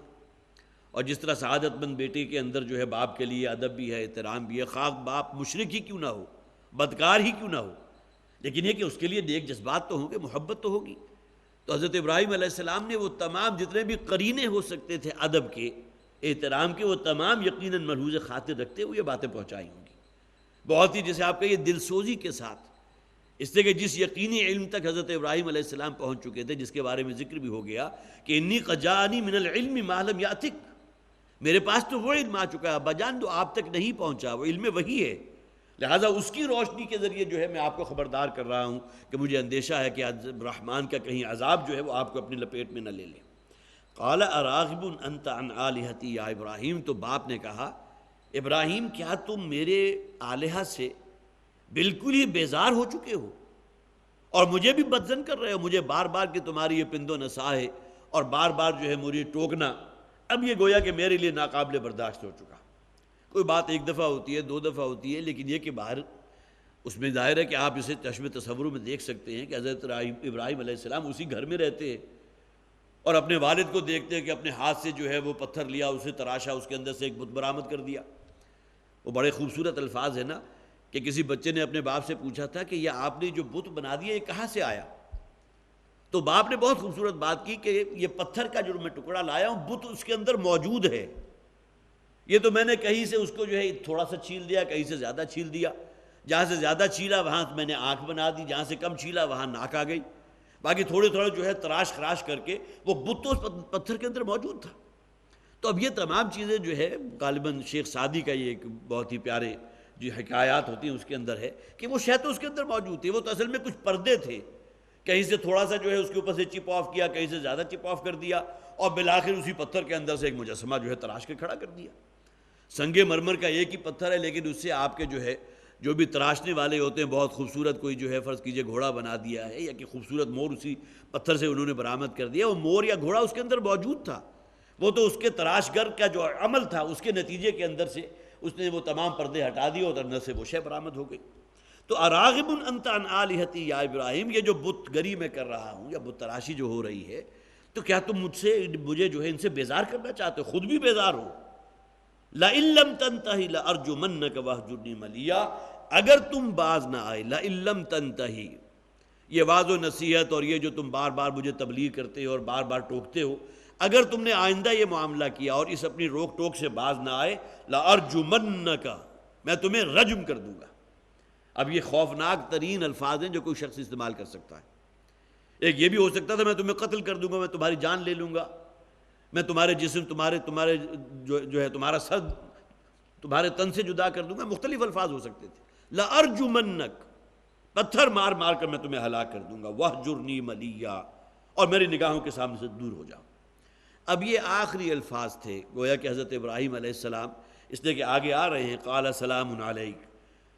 اور جس طرح سعادت مند بیٹے کے اندر جو ہے باپ کے لیے ادب بھی ہے، احترام بھی ہے، خواہ باپ مشرک ہی کیوں نہ ہو، بدکار ہی کیوں نہ ہو، لیکن یہ کہ اس کے لیے نیک جذبات تو ہوں گے، محبت تو ہوگی۔ تو حضرت ابراہیم علیہ السلام نے وہ تمام جتنے بھی قرینے ہو سکتے تھے ادب کے، احترام کے، وہ تمام یقیناً ملحوظ خاطر رکھتے ہوئے یہ باتیں پہنچائی ہوں گی، بہت ہی جیسے آپ کہیے دل سوزی کے ساتھ، اس لیے کہ جس یقینی علم تک حضرت ابراہیم علیہ السلام پہنچ چکے تھے، جس کے بارے میں ذکر بھی ہو گیا کہ انی قد جاءنی من العلم ما لم یاتک، میرے پاس تو وہ علم آ چکا ہے ابا جان جو آپ تک نہیں پہنچا، وہ علم وہی ہے، لہٰذا اس کی روشنی کے ذریعے جو ہے میں آپ کو خبردار کر رہا ہوں کہ مجھے اندیشہ ہے کہ رحمان کا کہیں عذاب جو ہے وہ آپ کو اپنی لپیٹ میں نہ لے لے۔ قال اراغب انت عن آلہتی یا ابراہیم، تو باپ نے کہا ابراہیم کیا تم میرے آلہہ سے بالکل ہی بیزار ہو چکے ہو اور مجھے بھی بدظن کر رہے ہو، مجھے بار بار کہ تمہاری یہ پند و نسا ہے اور بار بار جو ہے مجھے ٹوکنا، اب یہ گویا کہ میرے لیے ناقابل برداشت ہو چکا۔ کوئی بات ایک دفعہ ہوتی ہے، دو دفعہ ہوتی ہے، لیکن یہ کہ باہر اس میں ظاہر ہے کہ آپ اسے چشم تصور میں دیکھ سکتے ہیں کہ حضرت ابراہیم علیہ السلام اسی گھر میں رہتے ہیں اور اپنے والد کو دیکھتے ہیں کہ اپنے ہاتھ سے جو ہے وہ پتھر لیا، اسے تراشا، اس کے اندر سے ایک بت برآمد کر دیا۔ وہ بڑے خوبصورت الفاظ ہیں نا کہ کسی بچے نے اپنے باپ سے پوچھا تھا کہ یہ آپ نے جو بت بنا دیا یہ کہاں سے آیا؟ تو باپ نے بہت خوبصورت بات کی کہ یہ پتھر کا جو میں ٹکڑا لایا ہوں بت اس کے اندر موجود ہے، یہ تو میں نے کہیں سے اس کو جو ہے تھوڑا سا چھیل دیا، کہیں سے زیادہ چھیل دیا، جہاں سے زیادہ چھیلا وہاں میں نے آنکھ بنا دی، جہاں سے کم چھیلا وہاں ناک آ گئی، باقی تھوڑے تھوڑے جو ہے تراش خراش کر کے وہ بت تو اس پتھر کے اندر موجود تھا۔ تو اب یہ تمام چیزیں جو ہے غالباً شیخ سعدی کا یہ ایک بہت ہی پیارے جو حکایات ہوتی ہیں اس کے اندر ہے کہ وہ شے تو اس کے اندر موجود تھی، وہ تو اصل میں کچھ پردے تھے، کہیں سے تھوڑا سا جو ہے اس کے اوپر سے چپ آف کیا، کہیں سے زیادہ چپ آف کر دیا، اور بالآخر اسی پتھر کے اندر سے ایک مجسمہ جو ہے تراش کے کھڑا کر دیا۔ سنگ مرمر کا ایک ہی پتھر ہے، لیکن اس سے آپ کے جو ہے جو بھی تراشنے والے ہوتے ہیں بہت خوبصورت کوئی جو ہے فرض کیجئے گھوڑا بنا دیا ہے، یا کہ خوبصورت مور اسی پتھر سے انہوں نے برآمد کر دیا، وہ مور یا گھوڑا اس کے اندر موجود تھا، وہ تو اس کے تراش گر کا جو عمل تھا اس کے نتیجے کے اندر سے اس نے وہ تمام پردے ہٹا دیے اور اندر سے وہ شے برآمد ہو گئی۔ تو اراغب انت عن آلہتی یا ابراہیم، یہ جو بت گری میں کر رہا ہوں یا بت تراشی جو ہو رہی ہے، تو کیا تم مجھے جو ہے ان سے بیزار کرنا چاہتے ہو، خود بھی بیزار ہو؟ لئن لم تنتہی لارجمنک واہجرنی ملیا، اگر تم باز نہ آئے، لئن لم تنتہی، یہ واعظ و نصیحت اور یہ جو تم بار بار مجھے تبلیغ کرتے ہو اور بار بار ٹوکتے ہو، اگر تم نے آئندہ یہ معاملہ کیا اور اس اپنی روک ٹوک سے باز نہ آئے، لارجمنک، میں تمہیں رجم کر دوں گا۔ اب یہ خوفناک ترین الفاظ ہیں جو کوئی شخص استعمال کر سکتا ہے۔ ایک یہ بھی ہو سکتا تھا میں تمہیں قتل کر دوں گا، میں تمہاری جان لے لوں گا، میں تمہارے جسم تمہارے جو ہے تمہارا سر تمہارے تن سے جدا کر دوں گا، مختلف الفاظ ہو سکتے تھے۔ لارجمنک، پتھر مار مار کر میں تمہیں ہلاک کر دوں گا، واہجرنی ملیا، اور میری نگاہوں کے سامنے سے دور ہو جاؤ۔ اب یہ آخری الفاظ تھے گویا کہ حضرت ابراہیم علیہ السلام، اس لیے کہ آگے آ رہے ہیں قال سلام علیک۔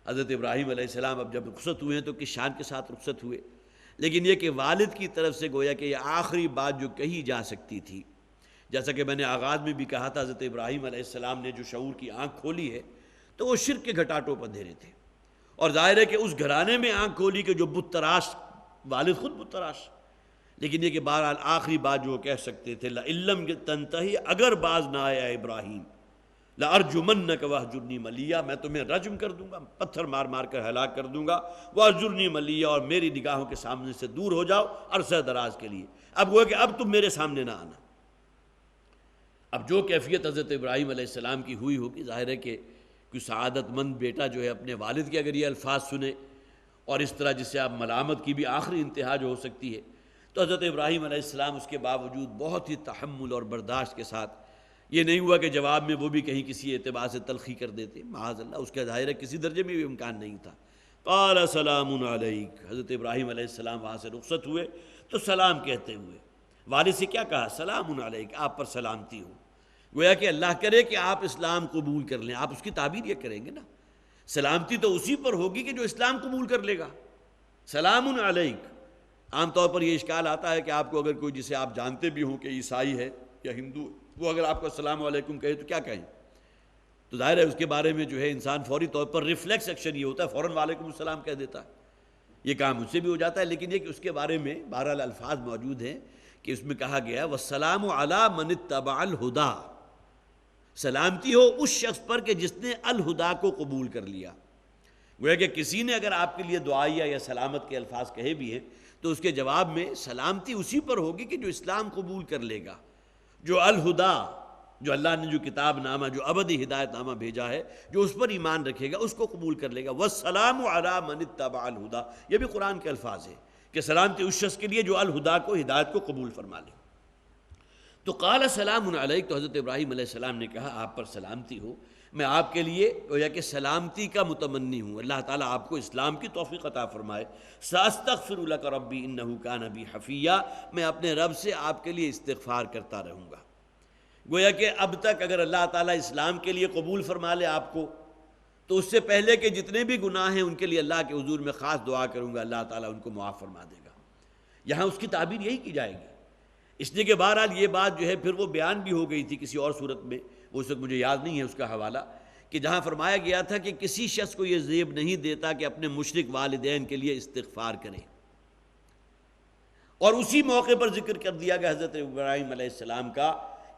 حضرت ابراہیم علیہ السلام اب جب رخصت ہوئے ہیں تو کس شان کے ساتھ رخصت ہوئے، لیکن یہ کہ والد کی طرف سے گویا کہ یہ آخری بات جو کہی جا سکتی تھی، جیسا کہ میں نے آغاز میں بھی کہا تھا حضرت ابراہیم علیہ السلام نے جو شعور کی آنکھ کھولی ہے تو وہ شرک کے گھٹاٹوں پر اندھیرے تھے، اور ظاہر ہے کہ اس گھرانے میں آنکھ کھولی کہ جو بت تراش، والد خود بت تراش، لیکن یہ کہ بہرحال آخری بات جو وہ کہہ سکتے تھے لئن لم تنتہی، اگر باز نہ آیا ابراہیم، لارجمنک واہجرنی ملیا، میں تمہیں رجم کر دوں گا، پتھر مار مار کر ہلاک کر دوں گا، واہجرنی ملیا، اور میری نگاہوں کے سامنے سے دور ہو جاؤ عرصہ دراز کے لیے۔ اب وہ کہ اب تم میرے سامنے نہ آنا۔ اب جو کیفیت حضرت ابراہیم علیہ السلام کی ہوئی ہوگی، ظاہر ہے کہ کوئی سعادت مند بیٹا جو ہے اپنے والد کے اگر یہ الفاظ سنے اور اس طرح جس سے آپ ملامت کی بھی آخری انتہا جو ہو سکتی ہے، تو حضرت ابراہیم علیہ السلام اس کے باوجود بہت ہی تحمل اور برداشت کے ساتھ، یہ نہیں ہوا کہ جواب میں وہ بھی کہیں کسی اعتبار سے تلخی کر دیتے، معاذ اللہ، اس کا ظاہر ہے کسی درجے میں بھی امکان نہیں تھا۔ قال سلام علیک، حضرت ابراہیم علیہ السلام وہاں سے رخصت ہوئے تو سلام کہتے ہوئے والد سے کیا کہا؟ سلام علیک، آپ پر سلامتی ہو۔ گویا کہ اللہ کرے کہ آپ اسلام قبول کر لیں، آپ اس کی تعبیر یہ کریں گے نا، سلامتی تو اسی پر ہوگی کہ جو اسلام قبول کر لے گا۔ سلام علیک، عام طور پر یہ اشکال آتا ہے کہ آپ کو اگر کوئی جسے آپ جانتے بھی ہوں کہ عیسائی ہے یا ہندو، وہ اگر آپ کو السلام علیکم کہے تو کیا کہیں؟ تو ظاہر ہے اس کے بارے میں جو ہے انسان فوری طور پر ریفلیکس ایکشن یہ ہوتا ہے، فوراً وعلیکم السلام کہہ دیتا ہے، یہ کام مجھ سے بھی ہو جاتا ہے۔ لیکن یہ کہ اس کے بارے میں بہرحال الفاظ موجود ہیں کہ اس میں کہا گیا وَالسَّلَامُ عَلَىٰ مَنِ اتَّبَعَ الْهُدَىٰ، سلامتی ہو اس شخص پر کہ جس نے الہدا کو قبول کر لیا۔ گویا کہ کسی نے اگر آپ کے لیے دعائیہ یا سلامت کے الفاظ کہے بھی ہیں تو اس کے جواب میں سلامتی اسی پر ہوگی کہ جو اسلام قبول کر لے گا، جو الہدا، جو اللہ نے جو کتاب نامہ، جو ابدی ہدایت نامہ بھیجا ہے، جو اس پر ایمان رکھے گا اس کو قبول کر لے گا۔ وَالسَّلَامُ عَلَىٰ مَنِ اتَّبَعَ الْهُدَىٰ، یہ بھی قرآن کے الفاظ ہیں کہ سلامتی اس شخص کے لیے جو الہدا کو، ہدایت کو قبول فرما لے۔ تو قال سلام علیک، تو حضرت ابراہیم علیہ السلام نے کہا آپ پر سلامتی ہو، میں آپ کے لیے گویا کہ سلامتی کا متمنی ہوں، اللہ تعالیٰ آپ کو اسلام کی توفیق عطا فرمائے۔ ساستغفر لک ربی انہ کان بی حفیہ، میں اپنے رب سے آپ کے لیے استغفار کرتا رہوں گا۔ گویا کہ اب تک اگر اللہ تعالیٰ اسلام کے لیے قبول فرما لے آپ کو، تو اس سے پہلے کہ جتنے بھی گناہ ہیں ان کے لیے اللہ کے حضور میں خاص دعا کروں گا، اللہ تعالیٰ ان کو معاف فرما دے گا۔ یہاں اس کی تعبیر یہی کی جائے گی، اس لیے کہ بہرحال یہ بات جو ہے پھر وہ بیان بھی ہو گئی تھی کسی اور صورت میں، وہ اس وقت مجھے یاد نہیں ہے اس کا حوالہ، کہ جہاں فرمایا گیا تھا کہ کسی شخص کو یہ زیب نہیں دیتا کہ اپنے مشرک والدین کے لیے استغفار کرے، اور اسی موقع پر ذکر کر دیا گیا حضرت ابراہیم علیہ السلام کا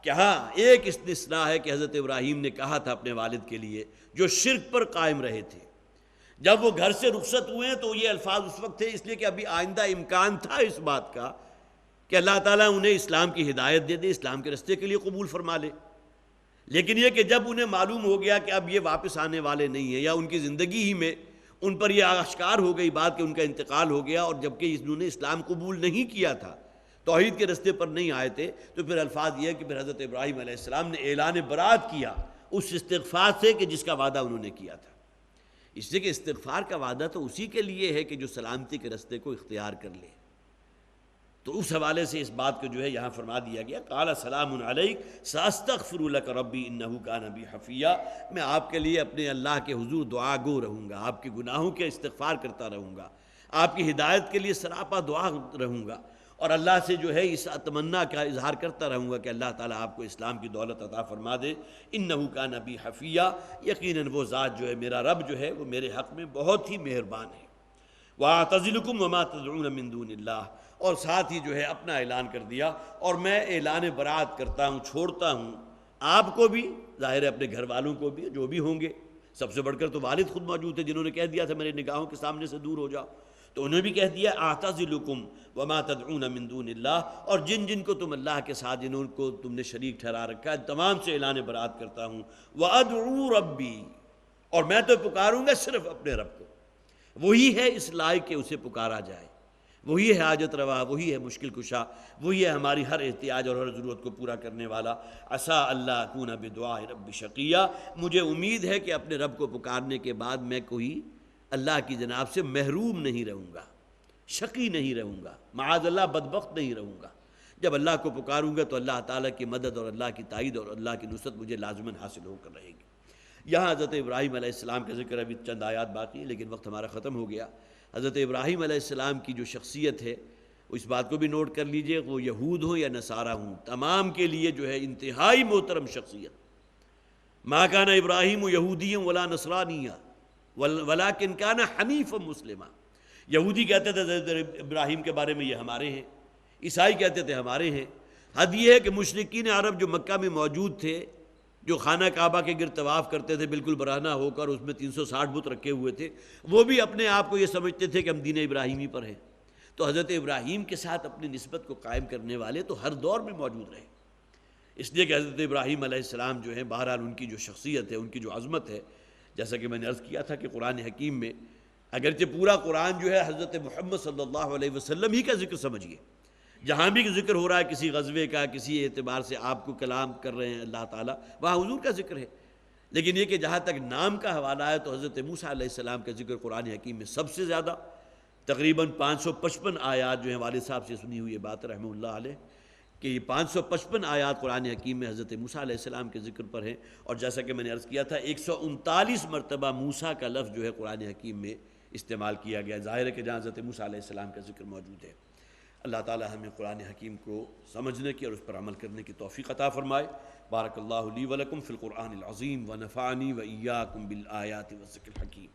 کہ ہاں ایک استثناء ہے کہ حضرت ابراہیم نے کہا تھا اپنے والد کے لیے جو شرک پر قائم رہے تھے، جب وہ گھر سے رخصت ہوئے تو یہ الفاظ اس وقت تھے، اس لیے کہ ابھی آئندہ امکان تھا اس بات کا کہ اللہ تعالیٰ انہیں اسلام کی ہدایت دے دے، اسلام کے رستے کے لیے قبول فرما لے۔ لیکن یہ کہ جب انہیں معلوم ہو گیا کہ اب یہ واپس آنے والے نہیں ہیں، یا ان کی زندگی ہی میں ان پر یہ آشکار ہو گئی بات کہ ان کا انتقال ہو گیا، اور جبکہ انہوں نے اسلام قبول نہیں کیا تھا، توحید کے رستے پر نہیں آئے تھے، تو پھر الفاظ یہ کہ پھر حضرت ابراہیم علیہ السلام نے اعلان برات کیا اس استغفار سے کہ جس کا وعدہ انہوں نے کیا تھا۔ اس لیے کہ استغفار کا وعدہ تو اسی کے لیے ہے کہ جو سلامتی کے رستے کو اختیار کر لے۔ تو اس حوالے سے اس بات کو جو ہے یہاں فرما دیا گیا، قال سلام علیک ساستغفر لک ربی انہ کان بی حفیہ، میں آپ کے لیے اپنے اللہ کے حضور دعا گو رہوں گا، آپ کے گناہوں کے استغفار کرتا رہوں گا، آپ کی ہدایت کے لیے سراپا دعا رہوں گا، اور اللہ سے جو ہے اس تمنا کا اظہار کرتا رہوں گا کہ اللہ تعالیٰ آپ کو اسلام کی دولت عطا فرما دے۔ انہ کان بی حفیہ، یقیناً وہ ذات جو ہے میرا رب جو ہے وہ میرے حق میں بہت ہی مہربان ہے۔ وَأَعْتَزِلُكُمْ وَمَا تَدْعُونَ مِن دُونِ اللَّهِ، اور ساتھ ہی جو ہے اپنا اعلان کر دیا، اور میں اعلان برات کرتا ہوں، چھوڑتا ہوں آپ کو بھی، ظاہر ہے اپنے گھر والوں کو بھی جو بھی ہوں گے، سب سے بڑھ کر تو والد خود موجود تھے جنہوں نے کہہ دیا تھا میرے نگاہوں کے سامنے سے دور ہو جاؤ، تو انہوں نے بھی کہہ دیا اعتزلکم وما تدعون من دون اللہ، اور جن جن کو تم اللہ کے ساتھ جنہوں کو تم نے شریک ٹھہرا رکھا ہے تمام سے اعلان برات کرتا ہوں۔ وادعو ربی، اور میں تو پکاروں گا صرف اپنے رب کو، وہی ہے اس لائق کہ اسے پکارا جائے، وہی ہے حاجت روا، وہی ہے مشکل کشا، وہی ہے ہماری ہر احتیاج اور ہر ضرورت کو پورا کرنے والا۔ عسیٰ اللہ اکون بدعاء رب شقیہ، مجھے امید ہے کہ اپنے رب کو پکارنے کے بعد میں کوئی اللہ کی جناب سے محروم نہیں رہوں گا، شقی نہیں رہوں گا، معاذ اللہ بدبخت نہیں رہوں گا۔ جب اللہ کو پکاروں گا تو اللہ تعالیٰ کی مدد اور اللہ کی تائید اور اللہ کی نصرت مجھے لازماً حاصل ہو کر رہے گی۔ یہاں حضرت ابراہیم علیہ السلام کا ذکر ابھی چند آیات باقی ہیں، لیکن وقت ہمارا ختم ہو گیا۔ حضرت ابراہیم علیہ السلام کی جو شخصیت ہے اس بات کو بھی نوٹ کر لیجئے، وہ یہود ہوں یا نصارہ ہوں، تمام کے لیے جو ہے انتہائی محترم شخصیت۔ ما کان ابراہیم یہودیا ولا نصرانیا ولکن کان حنیفا مسلما، یہودی کہتے تھے حضرت ابراہیم کے بارے میں یہ ہمارے ہیں، عیسائی کہتے تھے ہمارے ہیں۔ حد یہ ہے کہ مشرکین عرب جو مکہ میں موجود تھے، جو خانہ کعبہ کے گرد طواف کرتے تھے بالکل برہنہ ہو کر، اس میں 360 بت رکھے ہوئے تھے، وہ بھی اپنے آپ کو یہ سمجھتے تھے کہ ہم دین ابراہیمی پر ہیں۔ تو حضرت ابراہیم کے ساتھ اپنی نسبت کو قائم کرنے والے تو ہر دور میں موجود رہے، اس لیے کہ حضرت ابراہیم علیہ السلام جو ہیں بہرحال ان کی جو شخصیت ہے، ان کی جو عظمت ہے، جیسا کہ میں نے عرض کیا تھا کہ قرآن حکیم میں اگرچہ پورا قرآن جو ہے حضرت محمد صلی اللہ علیہ وسلم ہی کا ذکر سمجھیے، جہاں بھی ذکر ہو رہا ہے کسی غزوے کا، کسی اعتبار سے آپ کو کلام کر رہے ہیں اللہ تعالیٰ، وہاں حضور کا ذکر ہے۔ لیکن یہ کہ جہاں تک نام کا حوالہ ہے تو حضرت موسیٰ علیہ السلام کا ذکر قرآن حکیم میں سب سے زیادہ، تقریباً 555 آیات جو ہیں، والد صاحب سے سنی ہوئی بات رحمہ اللہ علیہ کہ یہ 555 آیات قرآن حکیم میں حضرت موسیٰ علیہ السلام کے ذکر پر ہیں، اور جیسا کہ میں نے عرض کیا تھا 139 مرتبہ موسیٰ کا لفظ جو ہے قرآن حکیم میں استعمال کیا گیا. ظاہر ہے کہ جہاں حضرت موسیٰ علیہ السلام کا ذکر موجود ہے. اللہ تعالی ہمیں قرآن حکیم کو سمجھنے کی اور اس پر عمل کرنے کی توفیق عطا فرمائے. بارک اللہ لی ولکم فی القرآن العظیم ونفعنی وإیاکم بالآیات والذکر الحکیم.